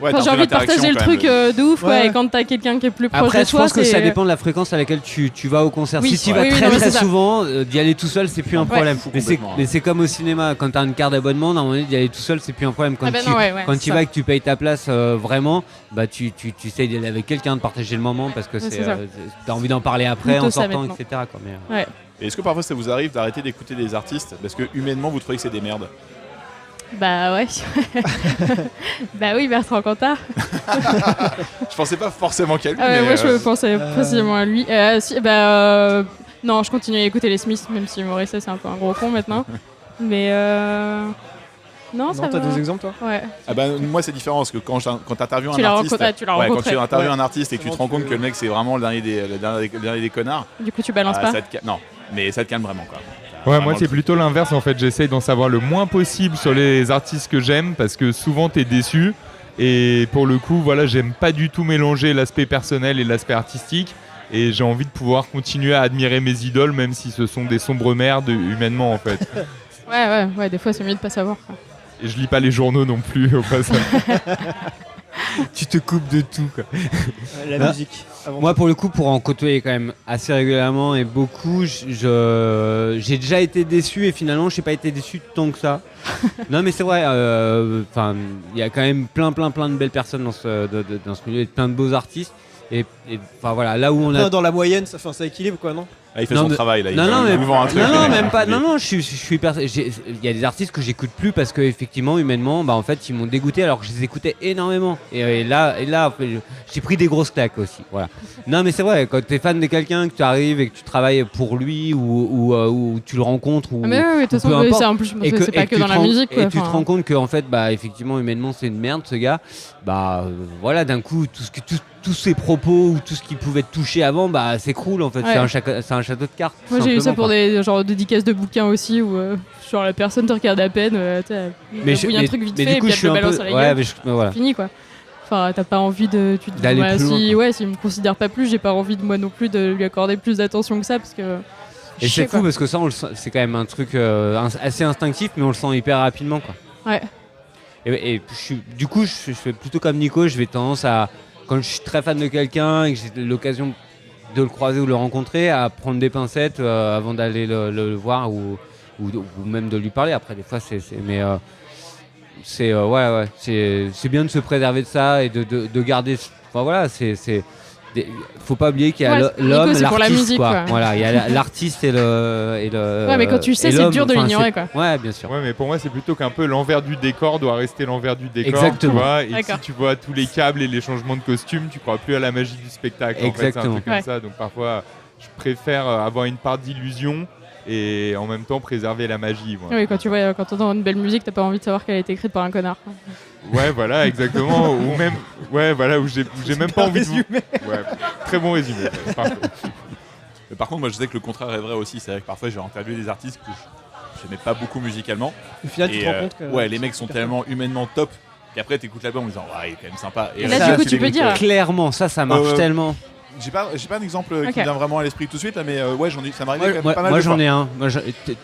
Ouais, j'ai t'as envie de partager le truc de ouf, Ouais. et quand t'as quelqu'un qui est plus proche Après, de je toi, pense que c'est- ça dépend de la fréquence à laquelle tu vas au concert. Oui, Si tu y ouais. vas Oui, oui, très non, mais très c'est ça. souvent, d'y aller tout seul, c'est plus un Ouais. problème. Fou Mais complètement, mais c'est comme au cinéma, quand t'as une carte d'abonnement, normalement d'y aller tout seul, c'est plus un problème. Quand Ah bah tu non, ouais, ouais, quand c'est tu ça. vas et que tu payes ta place vraiment, bah tu essayes d'y aller avec quelqu'un, de partager le moment parce que Ouais, c'est ça. t'as envie d'en parler après Plutôt en ça, sortant, maintenant. etc. quoi. Mais, Et est-ce que parfois ça vous arrive d'arrêter d'écouter des artistes parce que humainement vous trouvez que c'est des merdes? Bah ouais. Bah oui, Bertrand Cantat. Je pensais pas forcément qu'à lui. Ah ouais, mais, moi je pensais précisément à lui. Non, je continue à écouter les Smiths, même si Morrissey c'est un peu un gros con maintenant. Mais non, ça Non, t'as va. Euh, des exemples toi Ouais. Ah bah, moi c'est différent parce que quand t'interviews Tu un l'as artiste, rencontré, tu l'as ouais, quand rencontré. tu interviews Ouais. un artiste et que tu te rends compte que le mec c'est vraiment le dernier des connards, Du coup, tu balances pas. non, mais ça te calme vraiment quoi. Ouais, Vraiment moi le c'est truc. plutôt l'inverse en fait. J'essaye d'en savoir le moins possible sur les artistes que j'aime parce que souvent t'es déçu. Et pour le coup, voilà, j'aime pas du tout mélanger l'aspect personnel et l'aspect artistique. Et j'ai envie de pouvoir continuer à admirer mes idoles, même si ce sont des sombres merdes humainement en fait. Ouais, des fois c'est mieux de pas savoir. Quoi. Et je lis pas les journaux non plus au passage. tu te coupes de tout. Quoi. La Ah. musique. avant Moi, pour le coup, pour en côtoyer quand même assez régulièrement et beaucoup, j'ai déjà été déçu et finalement, je n'ai pas été déçu tant que ça. Non, mais c'est vrai. Il y a quand même plein de belles personnes dans ce milieu et plein de beaux artistes. Et enfin voilà, là où on a dans la moyenne, ça équilibre quoi, non? Ah, il fait Non, son mais- travail là. non, il vous vend un truc. non, le mec. même pas. Non, je suis il y a des artistes que j'écoute plus parce que effectivement, humainement, bah en fait, ils m'ont dégoûté alors que je les écoutais énormément. Et là, en fait, j'ai pris des grosses claques aussi. Voilà. Non, mais c'est vrai. Quand t'es fan de quelqu'un, que tu arrives et que tu travailles pour lui ou tu le rencontres ou Ah, mais oui, de toute peu façon, importe. c'est en plus, c'est pas que tu dans te la rends- musique. Quoi, et tu te enfin. rends compte que en fait, bah effectivement, humainement, c'est une merde ce gars. Bah voilà, d'un coup, tous ses propos ou tout ce qui pouvait te toucher avant, bah s'écroule en fait. Ouais. C'est un château de cartes. Moi tout j'ai eu ça simplement, pour quoi. des genre dédicaces de bouquins aussi où genre la personne te regarde à peine, il y a un truc vite fait et puis elle te le balance à la gueule, mais voilà. fini quoi. Enfin t'as pas envie de, tu te dis D'aller bah, plus loin, si quoi. ouais s'il me considère pas plus, j'ai pas envie de moi non plus de lui accorder plus d'attention que ça parce que. Et chier, c'est fou quoi. parce que ça, c'est quand même un truc assez instinctif, mais on le sent hyper rapidement, quoi. Ouais. Et du coup, je fais plutôt comme Nico. Je vais tendance à, quand je suis très fan de quelqu'un et que j'ai l'occasion de le croiser ou le rencontrer, à prendre des pincettes avant d'aller le voir ou ou même de lui parler. Après, des fois, c'est bien de se préserver de ça et de garder. Enfin voilà, faut pas oublier qu'il y a Ouais, l'homme, Nico, c'est pour la l'artiste, musique, quoi. quoi. Voilà, il y a l'artiste et le. Ouais, mais quand tu sais, et c'est l'homme, dur de enfin, l'ignorer, quoi. Ouais, bien sûr. Ouais, mais pour moi, c'est plutôt qu'un peu l'envers du décor doit rester l'envers du décor. Exactement. Tu vois, et D'accord. si tu vois tous les câbles et les changements de costume, tu crois plus à la magie du spectacle. En fait, c'est un Exactement. truc comme Ouais. ça. Donc parfois, je préfère avoir une part d'illusion et en même temps préserver la magie. Moi. Oui, quand t'entends une belle musique, t'as pas envie de savoir qu'elle a été écrite par un connard. Ouais, voilà, exactement. Ou même, ouais, voilà, où j'ai même pas envie de vous. Ouais, très bon résumé. Ouais, parfait. Mais par contre, moi je sais que le contraire est vrai aussi. C'est vrai que parfois j'ai interviewé des artistes que j'aimais pas beaucoup musicalement. Au final, tu Et te rends compte que. ouais, les mecs sont tellement humainement top. Et après, t'écoutes l'album en disant, ouais, il est quand même sympa. Et là, du coup, tu peux dire. Clairement, ça marche tellement. J'ai pas un exemple Ok. qui me vient vraiment à l'esprit tout de suite, là, mais ouais, ça m'arrive quand même pas mal Moi de j'en fois. ai un.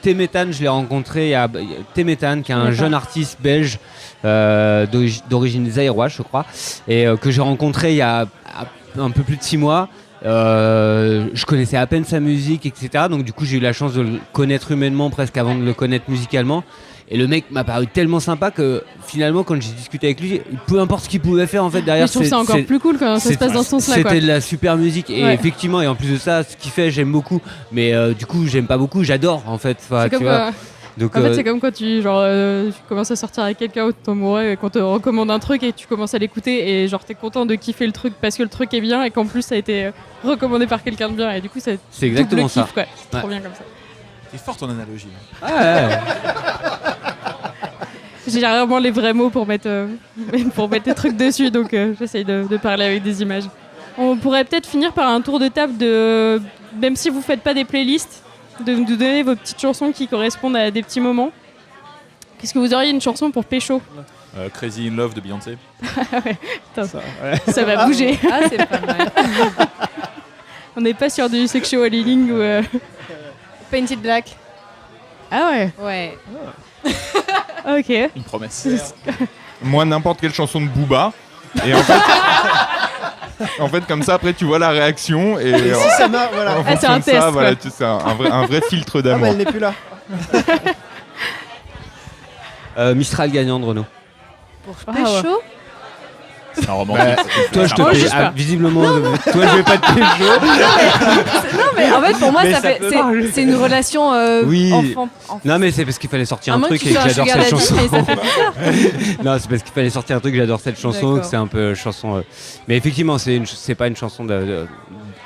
T-Méthane, je l'ai rencontré. Il y a T-Méthane, qui est un D'accord. jeune artiste belge d'origine zaïrois, je crois, et que j'ai rencontré il y a un peu plus de 6 mois. Je connaissais à peine sa musique, etc. Donc du coup, j'ai eu la chance de le connaître humainement presque avant de le connaître musicalement. Et le mec m'a paru tellement sympa que finalement, quand j'ai discuté avec lui, peu importe ce qu'il pouvait faire en fait derrière, Mais je trouve ça encore plus cool quand ça se passe dans ce sens-là, quoi. c'était de la super musique et Ouais. effectivement, et en plus de ça, ce qu'il fait, j'aime beaucoup. Mais du coup, j'aime pas beaucoup, j'adore en fait. Enfin, C'est tu comme, vois. Donc, en fait, c'est comme quand tu commences à sortir avec quelqu'un ou ton amoureux et qu'on te recommande un truc et tu commences à l'écouter et genre t'es content de kiffer le truc parce que le truc est bien et qu'en plus ça a été recommandé par quelqu'un de bien et du coup c'est exactement double ça. kiff, quoi. C'est trop Ouais. bien comme ça. C'est fort ton analogie. Ouais. J'ai rarement les vrais mots pour mettre des trucs dessus, donc j'essaye de parler avec des images. On pourrait peut-être finir par un tour de table de, même si vous faites pas des playlists, de nous donner vos petites chansons qui correspondent à des petits moments. Qu'est-ce que vous auriez une chanson pour pécho? Crazy in Love de Beyoncé. Putain, ça va bouger. Ah, c'est pas mal. On n'est pas sur du sexual healing ou... Painted Black. Ah ouais, Ouais. ok. Une promesse. Moi, n'importe quelle chanson de Booba. Et en fait, comme ça, après, tu vois la réaction et Et si ça marche, voilà. en Ah, c'est fonction un de ça, test, voilà, quoi. c'est un vrai filtre Ah, d'amour. bah elle n'est plus là. Mistral gagnant de Renault. Pour Ah, pécho. C'est un romantique. Toi, je te Oh, paye. juste pas. Visiblement, toi, je vais pas te payer Non, mais en fait, pour moi, Mais ça ça fait, peut marcher. c'est une relation Oui. enfant. Non, mais c'est parce qu'il fallait sortir À un moins que truc tu et que sois un j'adore sugar cette daddy, chanson. mais ça fait bizarre. Non, c'est parce qu'il fallait sortir un truc, j'adore cette chanson, que D'accord. c'est un peu chanson. Mais effectivement, c'est pas une chanson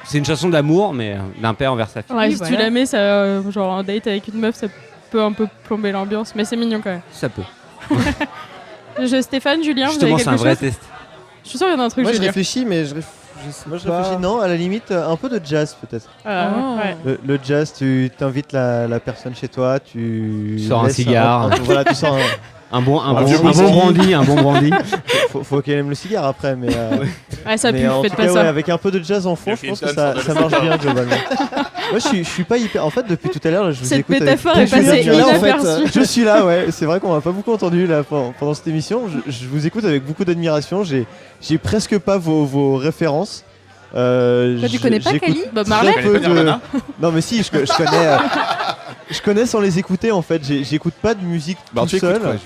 c'est une chanson d'amour, mais d'un père envers sa fille. Ouais, Oui, si tu voilà. la mets, ça, genre un date avec une meuf, ça peut un peu plomber l'ambiance, mais c'est mignon quand même. Ça peut. Stéphane, Julien, vous avez Justement, quelque c'est un vrai chose? test. Je suis sûr qu'il y en a un truc, Moi, je Julien. réfléchis, mais je sais Moi, je pas. réfléchis, non, à la limite, un peu de jazz peut-être. Oh. Ouais. Le jazz, tu t'invites la personne chez toi, tu Tu sors un laisses cigare. voilà, tu sors Un bon vieux whisky. brandy, un bon brandy. faut qu'elle aime le cigare après, mais. Ouais, ça mais pue, en faites tout pas cas, ça. ouais, avec un peu de jazz en fond, Bill je pense que Clinton ça sort de marche bien globalement. Moi, je suis pas hyper. En fait, depuis tout à l'heure, je vous Cette écoute. métaphore avec est beaucoup passée d'admiration. inaperçue. Je suis là, ouais. C'est vrai qu'on m'a pas beaucoup entendu là pendant cette émission. Je vous écoute avec beaucoup d'admiration. J'ai presque pas vos références. tu connais pas j'écoute Kali Bob très Marley peu Tu connais pas de- Nirvana Non, mais si, je connais. Je connais sans les écouter en fait. J'écoute pas de musique Bah, tout tu écoutes seul. quoi, Julien?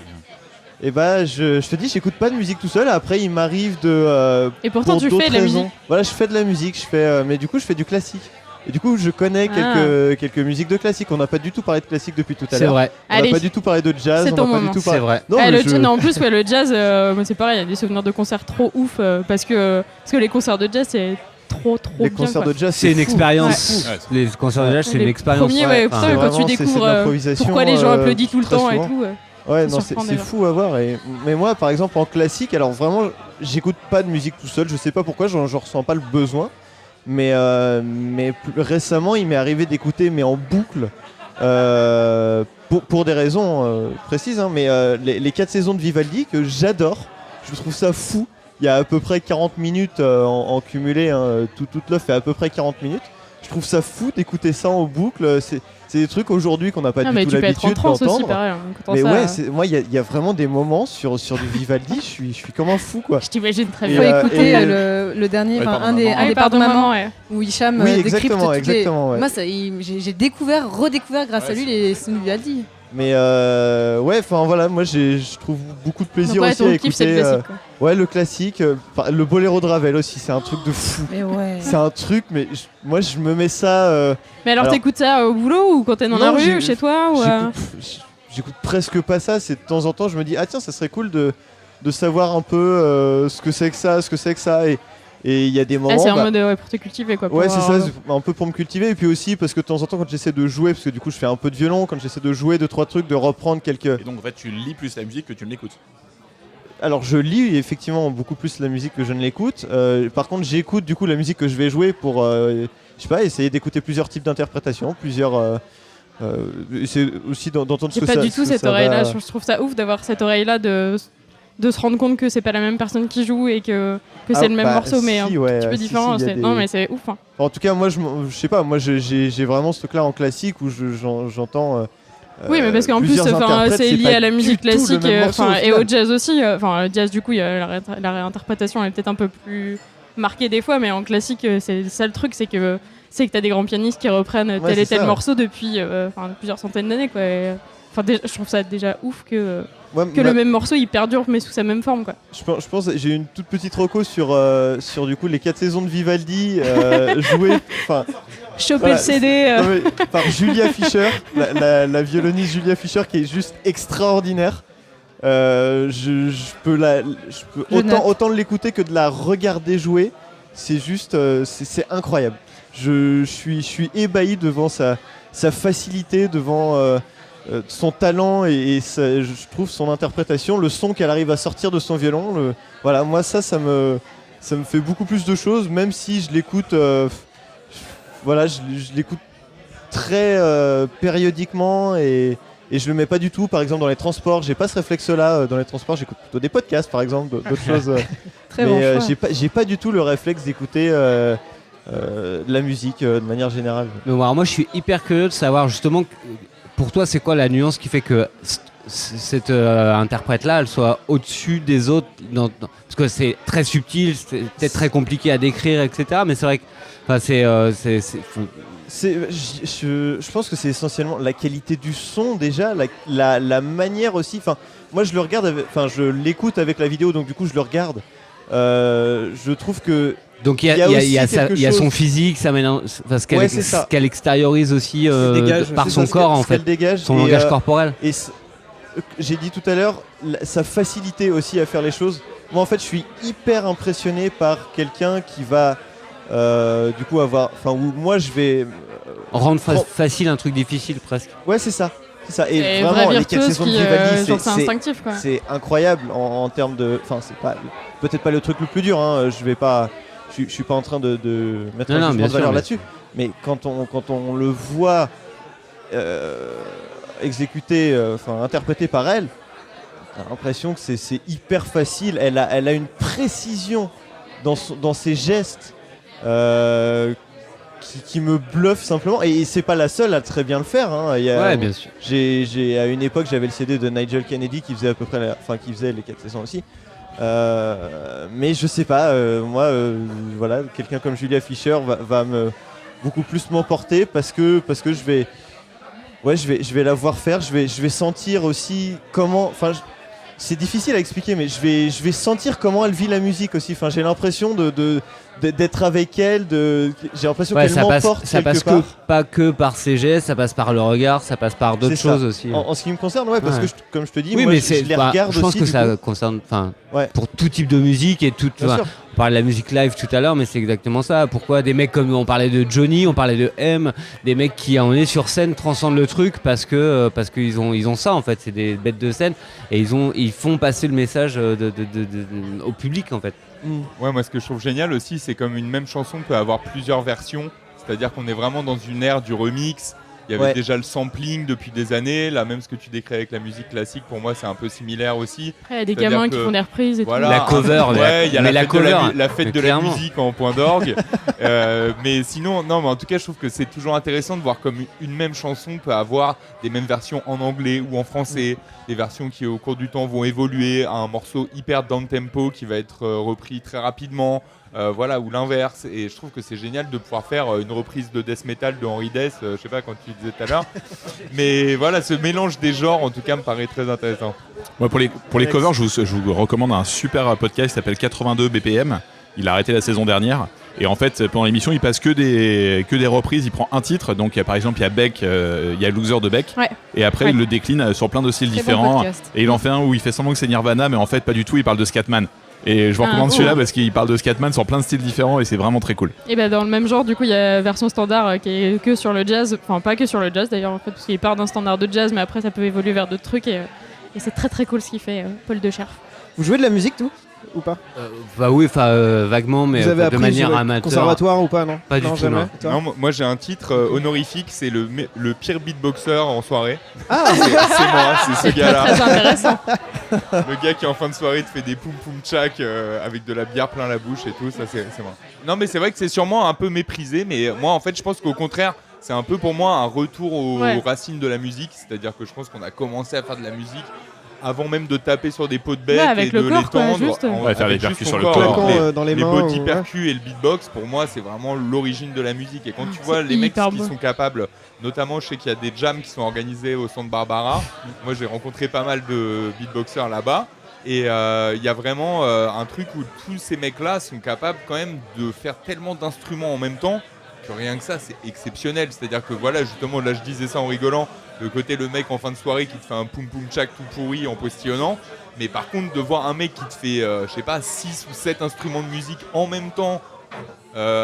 Et bah, je te dis, j'écoute pas de musique tout seul. Après, il m'arrive de. Et pourtant, pour tu fais d'autres de la raisons. musique. Voilà, je fais de la musique. Mais du coup, je fais du classique. Et du coup, je connais quelques musiques de classique. On n'a pas du tout parlé de classique depuis tout à C'est l'heure. vrai, On n'a Allez, pas du tout parlé de jazz. c'est On ton n'a pas moment. du tout c'est parlé. vrai. Non, Ah, mais non, en plus, ouais, le jazz, moi, c'est pareil, il y a des souvenirs de concerts trop ouf parce que les concerts de jazz, c'est trop les bien. concerts quoi. de jazz, C'est une fou. expérience. Ouais. Les concerts de jazz, c'est Les une expérience. premiers, ouais, Enfin, putain, quand vraiment, tu c'est de découvres l'improvisation, pourquoi les gens applaudissent tout le très temps et souvent. tout. Ouais, Ça non, surprend c'est déjà. fou à voir. Mais moi, par exemple, en classique, alors vraiment, j'écoute pas de musique tout seul. Je sais pas pourquoi, j'en ressens pas le besoin. Mais plus récemment, il m'est arrivé d'écouter, mais en boucle, pour des raisons précises, hein, mais les 4 saisons de Vivaldi que j'adore. Je trouve ça fou. Il y a à peu près 40 minutes en cumulé. Hein, toute l'œuvre fait à peu près 40 minutes. Je je trouve ça fou d'écouter ça en boucle. C'est des trucs aujourd'hui qu'on n'a pas Ah, du mais tout tu peux être en l'habitude transe aussi, d'entendre. pareil. Mais moi, il y a vraiment des moments sur du Vivaldi, je suis comme un fou, quoi. Je t'imagine très Et, Faut bien. écouter le dernier, Ouais, enfin, Pardon, un des Maman. Pardon Maman, ouais. où Hicham Oui, décrypte exactement, toutes les... exactement, ouais. Moi, j'ai redécouvert grâce à lui les sons de Vivaldi. Mais ouais, enfin voilà, moi je trouve beaucoup de plaisir Donc, ouais, aussi ton à kiff, c'est écouter. le classique, quoi. Ouais, le classique, le boléro de Ravel aussi, c'est un truc de fou. Mais ouais. C'est un truc, mais moi je me mets ça. Mais alors, t'écoutes ça au boulot ou quand t'es dans Non, la rue j'ai- ou chez toi ou J'écoute presque pas ça. C'est de temps en temps, je me dis, ah tiens, ça serait cool de savoir un peu ce que c'est que ça. Et il y a des moments. Ah, c'est en bah, mode pour te cultiver quoi. ouais, pour c'est avoir- ça, c'est un peu pour me cultiver. Et puis aussi, parce que de temps en temps, quand j'essaie de jouer, parce que du coup, je fais un peu de violon, quand j'essaie de jouer 2-3 trucs, de reprendre quelques. Et donc en fait, tu lis plus la musique que tu ne l'écoutes. Alors je lis effectivement beaucoup plus la musique que je ne l'écoute. Par contre j'écoute du coup la musique que je vais jouer pour je sais pas, essayer d'écouter plusieurs types d'interprétations, c'est aussi d'entendre ce J'ai que pas ça du tout ce que cette ça oreille-là. va- Je trouve ça ouf d'avoir cette oreille-là de se rendre compte que c'est pas la même personne qui joue et que c'est Ah, le même bah, morceau mais si, un ouais, petit peu si, différent. si, il y a Non des- mais c'est ouf. Hein. En tout cas moi je sais pas, moi j'ai vraiment ce truc là en classique où j'entends Oui, mais parce qu'en plus, plusieurs interprètes, c'est lié pas à la du musique tout le classique même morceau, au et final. au jazz aussi. Enfin, le jazz, du coup, la réinterprétation est peut-être un peu plus marquée des fois, mais en classique, c'est ça le truc, c'est que t'as des grands pianistes qui reprennent Ouais, tel et c'est tel ça. morceau depuis plusieurs centaines d'années, quoi. Je trouve ça déjà ouf que Ouais, le même morceau il perdure mais sous sa même forme, quoi. je pense j'ai une toute petite reco sur du coup les 4 saisons de Vivaldi jouées enfin Choper voilà, le CD. non, mais par Julia Fischer, la violoniste Julia Fischer qui est juste extraordinaire. Je peux autant l'écouter que de la regarder jouer. C'est juste, c'est incroyable. Je suis ébahi devant sa facilité, devant son talent et je trouve son interprétation, le son qu'elle arrive à sortir de son violon. Voilà, moi ça me fait beaucoup plus de choses, même si je l'écoute. Voilà, je l'écoute très périodiquement et je le mets pas du tout. Par exemple, dans les transports, j'ai pas ce réflexe-là. Dans les transports, j'écoute plutôt des podcasts, par exemple, d'autres choses. Très mais bon choix. j'ai pas du tout le réflexe d'écouter de la musique de manière générale. Mais alors moi je suis hyper curieux de savoir justement pour toi c'est quoi la nuance qui fait que cette interprète-là elle soit au-dessus des autres parce que c'est très subtil, c'est peut-être très compliqué à décrire, etc. Mais c'est vrai que Je pense que c'est essentiellement la qualité du son déjà, la manière aussi. Enfin, moi je le regarde, je l'écoute avec la vidéo, donc du coup je le regarde. Je trouve que donc il y a son physique, ce qu'elle extériorise aussi par son corps en fait, son langage corporel. Et j'ai dit tout à l'heure sa facilité aussi à faire les choses. Moi en fait je suis hyper impressionné par quelqu'un qui va du coup où moi je vais rendre facile un truc difficile presque. Ouais c'est ça. Et vraiment vraiment les 4 saisons de Vivaldi c'est instinctif quoi. C'est incroyable en termes de, enfin c'est pas peut-être pas le truc le plus dur, hein, je suis pas en train de mettre un jugement de valeur là-dessus, mais quand on le voit exécuté, interprété par elle, t'as l'impression que c'est hyper facile. Elle a une précision dans ses gestes qui me bluffe simplement, et c'est pas la seule à très bien le faire. Hein. Ouais, bien sûr. À une époque, j'avais le CD de Nigel Kennedy qui faisait à peu près, qui faisait les 4 saisons aussi. Mais je sais pas, moi, voilà, quelqu'un comme Julia Fischer va beaucoup plus m'emporter parce que je vais la voir faire, je vais sentir aussi comment, c'est difficile à expliquer, mais je vais sentir comment elle vit la musique aussi. Enfin, j'ai l'impression d'être avec elle, j'ai l'impression qu'elle m'emporte ça passe quelque part. pas que par ses gestes, ça passe par le regard, ça passe par d'autres choses aussi. En ce qui me concerne, ouais, parce que comme je te dis, oui, moi mais je les regarde aussi. Je pense que ça concerne, pour tout type de musique et tout. On parlait de la musique live tout à l'heure, mais c'est exactement ça. Pourquoi des mecs comme on parlait de Johnny, on parlait de M, des mecs qui à un moment donné sur scène transcendent le truc parce qu'ils ont ça en fait, c'est des bêtes de scène et ils font passer le message au public en fait. Ouais, moi ce que je trouve génial aussi, c'est comme une même chanson peut avoir plusieurs versions, c'est-à-dire qu'on est vraiment dans une ère du remix Il y avait déjà le sampling depuis des années. Là, même ce que tu décris avec la musique classique, pour moi, c'est un peu similaire aussi. Après, il y a des gamins qui font des reprises et voilà, tout. La cover, il y a la fête de la clairement. musique en point d'orgue. Mais sinon, non, mais en tout cas, je trouve que c'est toujours intéressant de voir comme une même chanson peut avoir des mêmes versions en anglais ou en français, des versions qui au cours du temps vont évoluer à un morceau hyper down tempo qui va être repris très rapidement. Voilà, ou l'inverse, et je trouve que c'est génial de pouvoir faire une reprise de death metal de Henry Death, je sais pas quand tu disais tout à l'heure, mais voilà, ce mélange des genres en tout cas me paraît très intéressant. Ouais, pour les covers, je vous recommande un super podcast qui s'appelle 82 BPM. Il a arrêté la saison dernière, et en fait pendant l'émission il passe que des reprises. Il prend un titre, donc par exemple il y a Beck, il y a Loser de Beck, et après il le décline sur plein de styles différents, et il en fait un où il fait semblant que c'est Nirvana, mais en fait pas du tout, il parle de Scatman. Et je vous recommande celui-là parce qu'il parle de Scatman sur plein de styles différents et c'est vraiment très cool. Et bah dans le même genre, du coup, il y a version standard qui est que sur le jazz, enfin pas que sur le jazz d'ailleurs, en fait, parce qu'il part d'un standard de jazz, mais après ça peut évoluer vers d'autres trucs et c'est très très cool ce qu'il fait, Paul de Scherf. Vous jouez de la musique, tout ou pas? Bah oui, vaguement, mais vous avez de appris manière sur le amateur. Conservatoire ou pas, non? Pas du tout, jamais. non. Non, moi j'ai un titre honorifique, c'est le pire beatboxer en soirée. Ah, c'est moi, c'est ce gars-là. Très intéressant. Le gars qui en fin de soirée te fait des poum poum tchak avec de la bière plein la bouche et tout, ça c'est moi. Non mais c'est vrai que c'est sûrement un peu méprisé, mais moi en fait je pense qu'au contraire c'est un peu pour moi un retour aux racines de la musique, c'est-à-dire que je pense qu'on a commencé à faire de la musique avant même de taper sur des pots de bec avec et de le corps, l'étendre, faire les avec percus juste sur ton le corps, corps. avec dans les les mains, body ouais. percus et le beatbox. Pour moi c'est vraiment l'origine de la musique, et quand tu vois C'est les mecs hyper qui beau. sont capables, notamment je sais qu'il y a des jams qui sont organisés au Centre Barbara, moi j'ai rencontré pas mal de beatboxers là-bas. Et il y a vraiment un truc où tous ces mecs-là sont capables quand même de faire tellement d'instruments en même temps que rien que ça, c'est exceptionnel. C'est-à-dire que voilà, justement, là je disais ça en rigolant, le côté le mec en fin de soirée qui te fait un poum poum tchak tout pourri en postillonnant. Mais par contre, de voir un mec qui te fait, je sais pas, 6 ou 7 instruments de musique en même temps,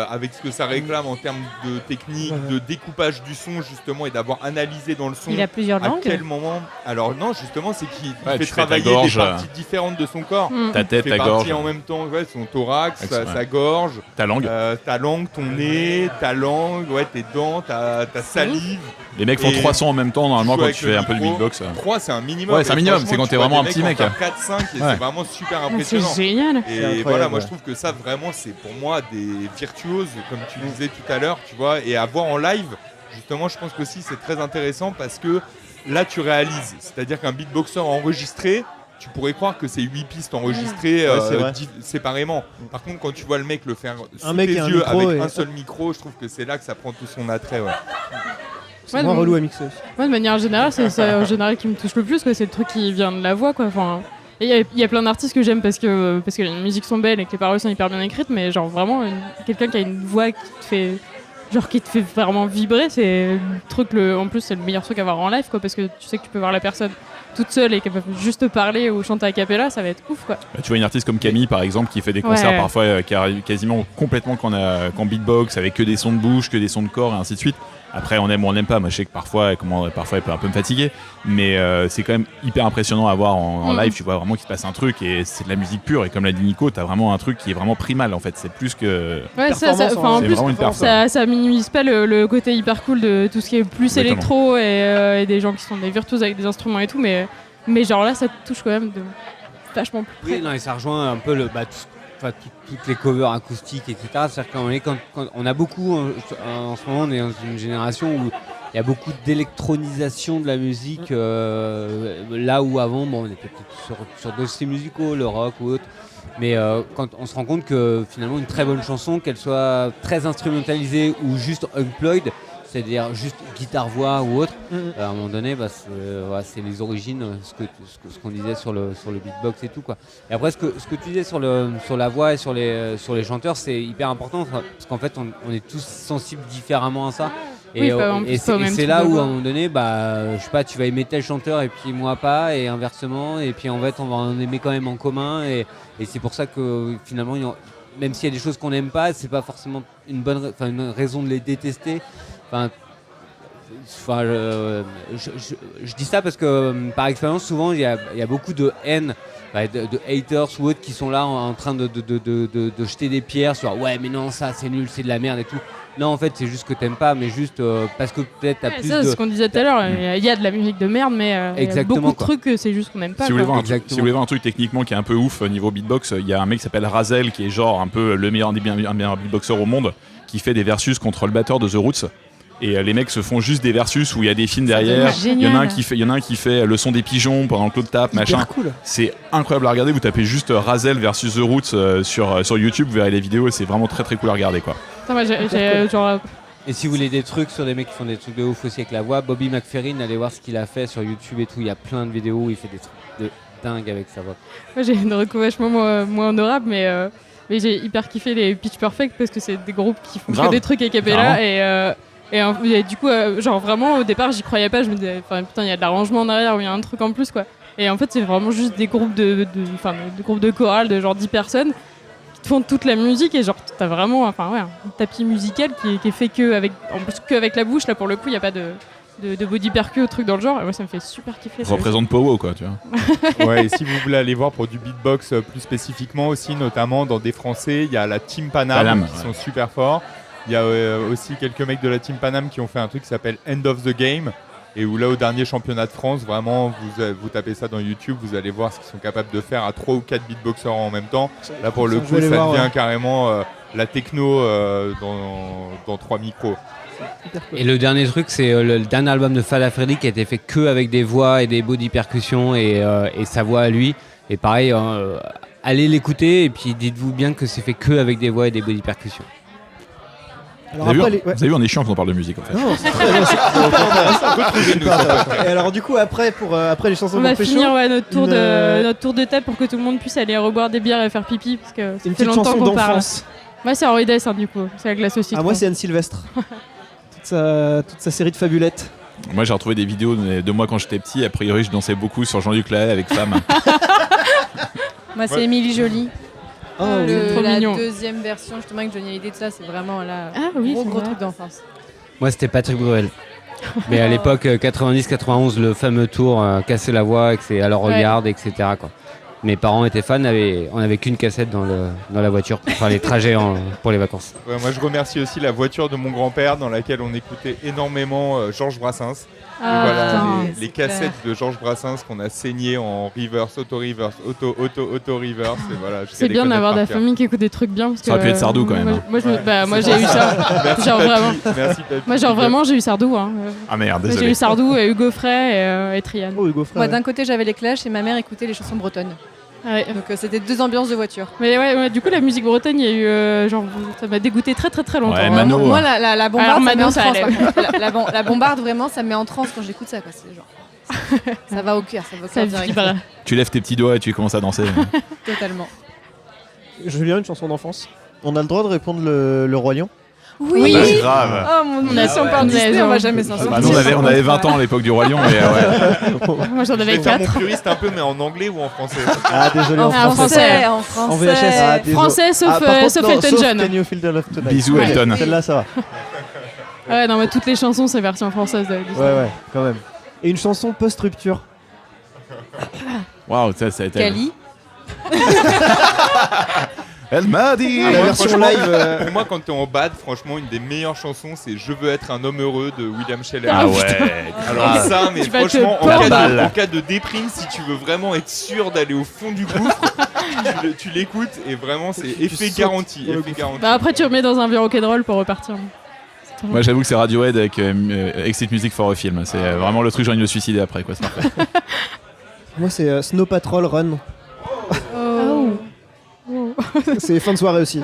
avec ce que ça réclame en termes de technique, de découpage du son justement, et d'avoir analysé dans le son Il a plusieurs à langues. quel moment. Alors non, justement, c'est qu'il Ouais, fait tu fais ta travailler gorge, des parties différentes de son corps. Ta tête, Il fait ta partie gorge, en même temps, ouais, son thorax, Ouais. sa gorge, ta langue. ta langue, ton nez, ta langue, ouais, tes dents, ta salive. Les mecs font Et 300 en même temps normalement tu joues quand avec tu le fais un peu de micro. beatbox. 3, c'est un minimum. Ouais, c'est un Et minimum, franchement, c'est quand tu t'es vois vraiment des un petit mecs mec. en faire 4-5 et Ouais. c'est vraiment super C'est impressionnant. génial. Et incroyable, voilà, moi ouais. je trouve que ça vraiment c'est pour moi des virtuoses, comme tu disais tout à l'heure, tu vois, et à voir en live, justement je pense qu'aussi c'est très intéressant parce que là tu réalises, c'est-à-dire qu'un beatboxer enregistré, tu pourrais croire que c'est 8 pistes enregistrées Ouais, c'est vrai. séparément. Par contre quand tu vois le mec le faire sous mec tes et un yeux micro avec et- un seul micro, je trouve que c'est là que ça prend tout son attrait. Ouais. C'est Ouais, moins donc- relou à mixer aussi. Moi, de manière générale, c'est ça en général qui me touche le plus, quoi. C'est le truc qui vient de la voix, quoi. Enfin, et il y a plein d'artistes que j'aime parce que les musiques sont belles et que les paroles sont hyper bien écrites, mais genre vraiment quelqu'un qui a une voix qui te fait vraiment vibrer, c'est le truc. En plus, c'est le meilleur truc à voir en live, quoi, parce que tu sais que tu peux voir la personne toute seule et qu'elle peut juste parler ou chanter a cappella, ça va être ouf, quoi. Tu vois une artiste comme Camille par exemple qui fait des concerts Ouais. parfois qui arrivent quasiment complètement qu'en beatbox avec que des sons de bouche, que des sons de corps et ainsi de suite. Après on aime ou on n'aime pas, moi je sais que parfois elle peut un peu me fatiguer, mais c'est quand même hyper impressionnant à voir en live. Tu vois vraiment qu'il se passe un truc et c'est de la musique pure, et comme l'a dit Nico, t'as vraiment un truc qui est vraiment primal en fait, c'est plus que... Ouais, Performance, en c'est plus, vraiment une performance. ça minimise pas le côté hyper cool de tout ce qui est plus Exactement. électro et des gens qui sont des virtuoses avec des instruments et tout, mais genre là, ça te touche quand même de vachement plus près. Oui, non, et ça rejoint un peu toutes les covers acoustiques, etc. C'est-à-dire quand on a beaucoup, en ce moment, on est dans une génération où il y a beaucoup d'électronisation de la musique, là où avant, bon, on était peut-être sur d'autres styles musicaux, le rock ou autre. Mais quand on se rend compte que finalement une très bonne chanson, qu'elle soit très instrumentalisée ou juste unplugged, c'est-à-dire juste guitare-voix ou autre, à un moment donné, c'est les origines, ce qu'on disait sur le beatbox et tout, quoi. Et après, ce que tu disais sur la voix et sur les chanteurs, c'est hyper important, parce qu'en fait, on est tous sensibles différemment à ça. Oui, en plus, pas au même c'est type là de où, voix. à un moment donné, je sais pas, tu vas aimer tel chanteur et puis moi pas, et inversement, et puis en fait, on va en aimer quand même en commun, et c'est pour ça que finalement, même s'il y a des choses qu'on n'aime pas, c'est pas forcément une raison de les détester. Enfin, Enfin, je dis ça parce que par expérience, souvent il y a beaucoup de haine, de haters ou autres qui sont là en train de jeter des pierres sur ouais mais non ça c'est nul, c'est de la merde et tout. Non en fait c'est juste que t'aimes pas, mais juste parce que peut-être t'as plus ça, de... c'est ce qu'on disait tout à l'heure, il y a de la musique de merde, mais il y a beaucoup de trucs que c'est juste qu'on n'aime pas. Si vous voulez voir un truc techniquement qui est un peu ouf au niveau beatbox, il y a un mec qui s'appelle Razel qui est genre un peu le meilleur beatboxer au monde, qui fait des versus contre le batteur de The Roots. Et les mecs se font juste des versus où il y a des films derrière. Il y en a un qui fait le son des pigeons pendant que l'autre tape, machin. Cool. C'est incroyable à regarder. Vous tapez juste Razel versus The Roots sur YouTube, vous verrez les vidéos. C'est vraiment très très cool à regarder quoi. Attends, moi, j'ai genre. Et si vous voulez des trucs sur des mecs qui font des trucs de ouf aussi avec la voix, Bobby McFerrin, allez voir ce qu'il a fait sur YouTube et tout. Il y a plein de vidéos où il fait des trucs de dingue avec sa voix. Moi j'ai une reco vachement moins honorable, mais j'ai hyper kiffé les Pitch Perfect parce que c'est des groupes qui font que des trucs a cappella et du coup genre vraiment au départ j'y croyais pas, je me disais putain il y a de l'arrangement en arrière ou il y a un truc en plus quoi. Et en fait c'est vraiment juste des groupes de groupes de chorale de genre 10 personnes qui te font toute la musique et genre t'as vraiment un tapis musical qui est fait qu'avec la bouche là pour le coup il y a pas de body percu ou truc dans le genre et moi ça me fait super kiffer. Représente Powo quoi tu vois. Ouais, et si vous voulez aller voir pour du beatbox plus spécifiquement aussi, notamment dans des Français, il y a la Team Panam qui sont super forts. Il y a aussi quelques mecs de la Team Panam qui ont fait un truc qui s'appelle End of the Game et où là au dernier championnat de France, vraiment vous tapez ça dans YouTube, vous allez voir ce qu'ils sont capables de faire à 3 ou 4 beatboxers en même temps. Là pour le coup ça devient carrément la techno dans 3 micros. Et le dernier truc, c'est le dernier album de Fada Freddy qui a été fait que avec des voix et des body percussions et sa voix à lui. Et pareil, allez l'écouter et puis dites-vous bien que c'est fait que avec des voix et des body percussions. Alors vous avez vu, on est chiant quand on parle de musique en fait. Non, c'est très intéressant. Et alors du coup après les chansons on va finir notre tour de table pour que tout le monde puisse aller reboire des bières et faire pipi parce que ça fait longtemps qu'on parle. Moi c'est Henri Dess du coup, c'est la glace aussi. Moi c'est Anne Sylvestre. toute sa série de fabulettes. Moi j'ai retrouvé des vidéos de moi quand j'étais petit, a priori je dansais beaucoup sur Jean-Luc Lahaye avec femme. Moi c'est Émilie Joly. La mignon. deuxième version justement avec Johnny Hallyday, tout ça c'est vraiment là gros truc d'enfance. Moi c'était Patrick Bruel. Mais à l'époque 90-91, le fameux tour casser la voix, alors regarde, etc. quoi. Mes parents étaient fans, on avait qu'une cassette dans la voiture pour faire les trajets pour les vacances. Ouais, moi je remercie aussi la voiture de mon grand-père dans laquelle on écoutait énormément Georges Brassens. Les cassettes de Georges Brassens qu'on a saignées en reverse, auto-reverse, auto-reverse. Et voilà, c'est bien d'avoir de la famille qui écoute des trucs bien. Parce ça aurait pu être Sardou quand même. Moi j'ai eu ça. Merci genre Papy. vraiment. Merci Papy. Moi genre vraiment j'ai eu Sardou. Ah merde, désolé. J'ai eu Sardou, Hugo Frey et Trian. Oh, Hugo Frey. Moi d'un côté j'avais les Clash et ma mère écoutait les chansons bretonnes. Ouais. Donc c'était 2 ambiances de voiture. Mais ouais, du coup la musique bretonne, il y a eu ça m'a dégoûté très longtemps. Ouais, Mano, moi la bombarde, alors, ça Mano, met en ça transe. allait. La bombarde vraiment, ça me met en transe quand j'écoute ça quoi. C'est genre ça va au cœur, ça va au cœur direct. vibre. Tu lèves tes petits doigts et tu commences à danser. Totalement. Julien, une chanson d'enfance. On a le droit de répondre le Roi Lion. Oui. C'est grave. Oh mon dieu, si on parle Disney, on va jamais s'en sortir. Nous on avait 20 ans à l'époque du Roi Lion, mais ouais. Moi j'en Je avais vais faire 4. mon puriste un peu, mais en anglais ou en français. Ah désolé en En français. français. En VHS. Français sauf par contre, sauf non, Elton John. Can You Feel the Love Tonight. Bisous Ouais, Elton. Celle-là ça va. Ouais non mais toutes les chansons c'est version française de Disney. Ouais quand même. Et une chanson post-rupture. Waouh, ça a été. Cali. Elle m'a dit. La version franchement, live. Pour moi, quand t'es en bad, franchement, une des meilleures chansons, c'est Je veux être un homme heureux de William Scheller. Ah ouais. Alors ça, mais Tu vas te franchement, pendre. en cas de déprime, si tu veux vraiment être sûr d'aller au fond du gouffre, tu l'écoutes et vraiment, c'est effet sautes garanti. dans le Effet gouffre. garanti. Bah après tu remets dans un vieux rock'n'roll pour repartir. Moi j'avoue que c'est Radiohead avec Exit Music for a Film. C'est vraiment le truc, j'ai envie de me suicider après quoi. C'est parfait. Moi c'est Snow Patrol Run. Oh. C'est fin de soirée aussi.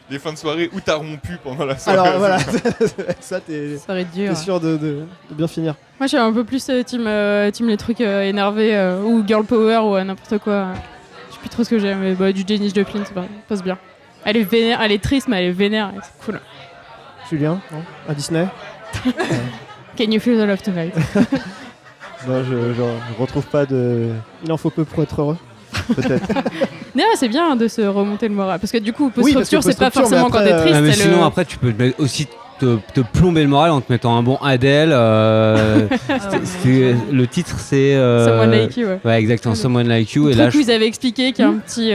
Les fins de soirée où t'as rompu pendant la soirée. Alors voilà, ça t'es Ça être dur. sûr de bien finir. Moi je suis un peu plus team les trucs énervés ou girl power ou n'importe quoi. Je sais plus trop ce que j'aime, mais bah, du Janis Joplin ça passe bien. Elle est vénère, elle est triste mais elle est vénère, c'est cool. Julien, non à Disney. Can you feel the love tonight? Non, je retrouve pas de. Il en faut peu pour être heureux. Peut-être. Non, c'est bien de se remonter le moral parce que du coup Oui, parce que post-rupture c'est pas post-rupture, forcément mais quand après, t'es triste. Ah, mais c'est sinon le... après tu peux aussi te plomber le moral en te mettant un bon Adele. Le titre c'est Someone Like You. Ouais, exactement, Someone Like You. Le Et truc là, où ils avaient expliqué qu'il y a un petit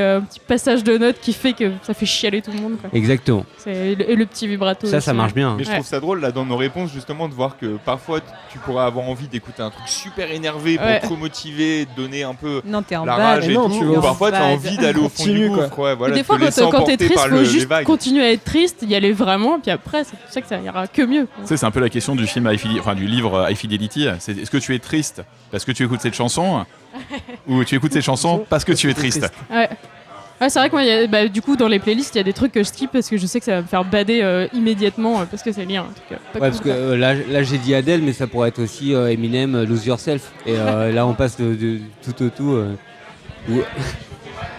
passage de notes qui fait que ça fait chialer tout le monde. Quoi. Exactement. Et le petit vibrato. Ça aussi, marche bien. Mais je trouve ça drôle là dans nos réponses justement de voir que parfois tu pourrais avoir envie d'écouter un truc super énervé pour te motiver, te donner un peu Non, t'es en la bad. rage et non, tout. tu Ou vois. parfois t'as Bad. envie d'aller au fond du Continue, quoi. gouffre. Ouais, voilà, Mais des fois, te laisser quand t'es emporter triste, par faut les juste vagues. continuer à être triste, y aller vraiment, puis après, c'est pour ça que ça ira que mieux. Tu sais, c'est un peu la question du film du livre High Fidelity. C'est est-ce que tu es triste parce que tu écoutes cette chanson ou tu écoutes cette chanson parce que tu es triste. Ouais, c'est vrai que moi, du coup, dans les playlists, il y a des trucs que je skip parce que je sais que ça va me faire bader immédiatement parce que c'est lié à un truc pas Ouais, parce cool, que là j'ai dit Adele, mais ça pourrait être aussi Eminem, Lose Yourself. Et là on passe de tout au tout.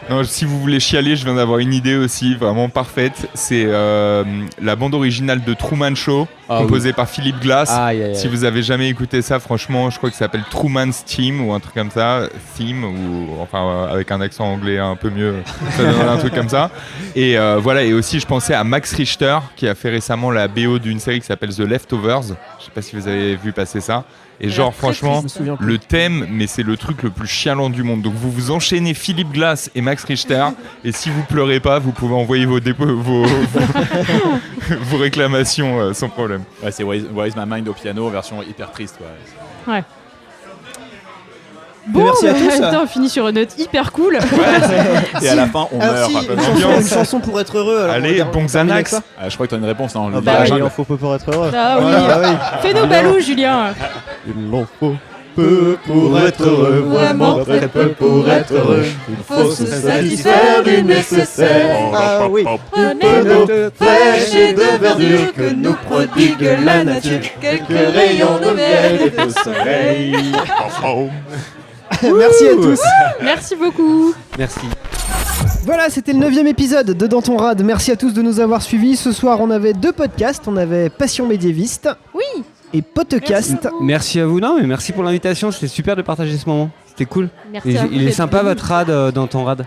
Non, si vous voulez chialer, je viens d'avoir une idée aussi, vraiment parfaite. C'est la bande originale de Truman Show, composée par Philip Glass. Si vous avez jamais écouté ça, franchement, je crois que ça s'appelle Truman's Theme ou un truc comme ça. Theme, ou enfin avec un accent anglais un peu mieux, ça donnerait un truc comme ça. Et voilà, et aussi je pensais à Max Richter, qui a fait récemment la BO d'une série qui s'appelle The Leftovers. Je sais pas si vous avez vu passer ça. Et genre franchement, le thème, mais c'est le truc le plus chialant du monde. Donc vous enchaînez Philip Glass et Max Richter, et si vous pleurez pas, vous pouvez envoyer vos réclamations sans problème. Ouais, c'est Where is My Mind au piano, version hyper triste. Quoi. Ouais. Bon, merci à tous. Putain, on finit sur une note hyper cool. Et à la fin, on meurt. Une chanson pour être heureux. Alors allez, bon Xanax. Je crois que tu as une réponse. Non, il en faut peu pour être heureux. Ah oui. Fais-nous balou, Julien. Il m'en faut peu pour être heureux, vraiment très peu pour être heureux. Il faut se satisfaire du nécessaire. Ah oui, un peu d'eau fraîche et de verdure que nous prodigue la nature. Quelques rayons de miel et de soleil. Merci à tous. Merci beaucoup. Merci. Voilà, c'était le 9e épisode de Dans ton rad. Merci à tous de nous avoir suivis. Ce soir, on avait 2 podcasts. On avait Passion médiéviste. Oui. Et Podcast. Merci à vous. Non, mais merci pour l'invitation. C'était super de partager ce moment. C'était cool. Merci. Il est sympa votre rad dans ton rad.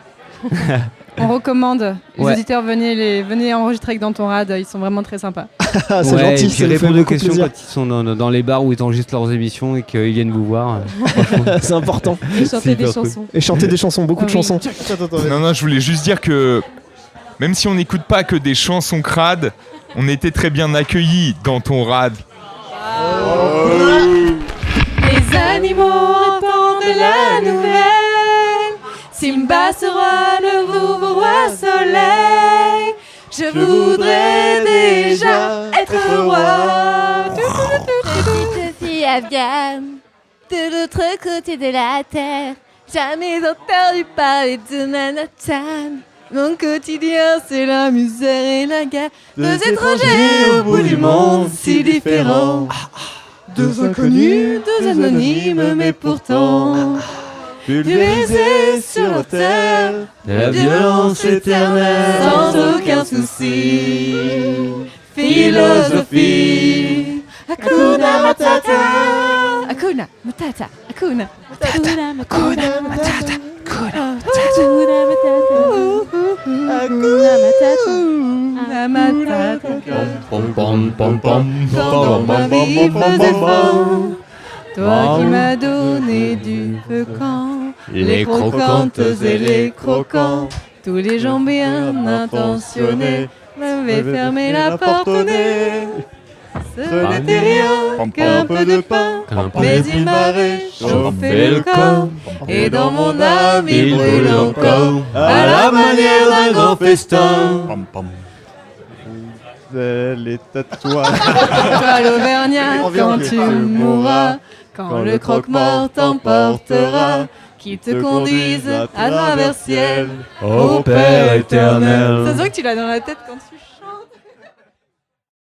On recommande. Les Ouais. auditeurs, venez enregistrer avec Dans ton rad. Ils sont vraiment très sympas. Ah, c'est gentil. Et puis ça nous fait répondre aux beaucoup questions plaisir. quand ils sont dans les bars où ils enregistrent leurs émissions et qu'ils viennent vous voir. C'est important. Chanter des chansons. Et chanter des chansons, beaucoup de Oui. chansons. Non, je voulais juste dire que même si on n'écoute pas que des chansons crades, on était très bien accueillis dans ton rad. Les animaux répandent la nouvelle. Simba sera le nouveau roi soleil. Je voudrais déjà être roi. Petite fille afghane, de l'autre côté de la terre. Jamais entendu parler de Manhattan. Mon quotidien, c'est la misère et la guerre. 2 étrangers au bout du monde, si différents. 2 inconnus, 2 anonymes, mais pourtant pulvérisés sur la terre. De la Violence éternelle, sans aucun souci. Philosophie. Hakuna Matata. Hakuna Matata. Hakuna Matata. Hakuna Matata. Hakuna Matata. Quand ma vie faisait fond, toi qui m'as donné du feu quand les croquantes et les croquants, tous les gens bien intentionnés m'avaient fermé la porte au nez. Ce n'était rien qu'un peu de pain, mais il m'a réchauffé le corps. Et dans mon âme il brûle encore, à la manière d'un grand festin. Les tatouages. Toi l'Auvergnat, quand tu mourras, quand le croque-mort t'emportera, qu'il te conduise à travers ciel, Ô Père éternel. Ça se voit que tu l'as dans la tête quand tu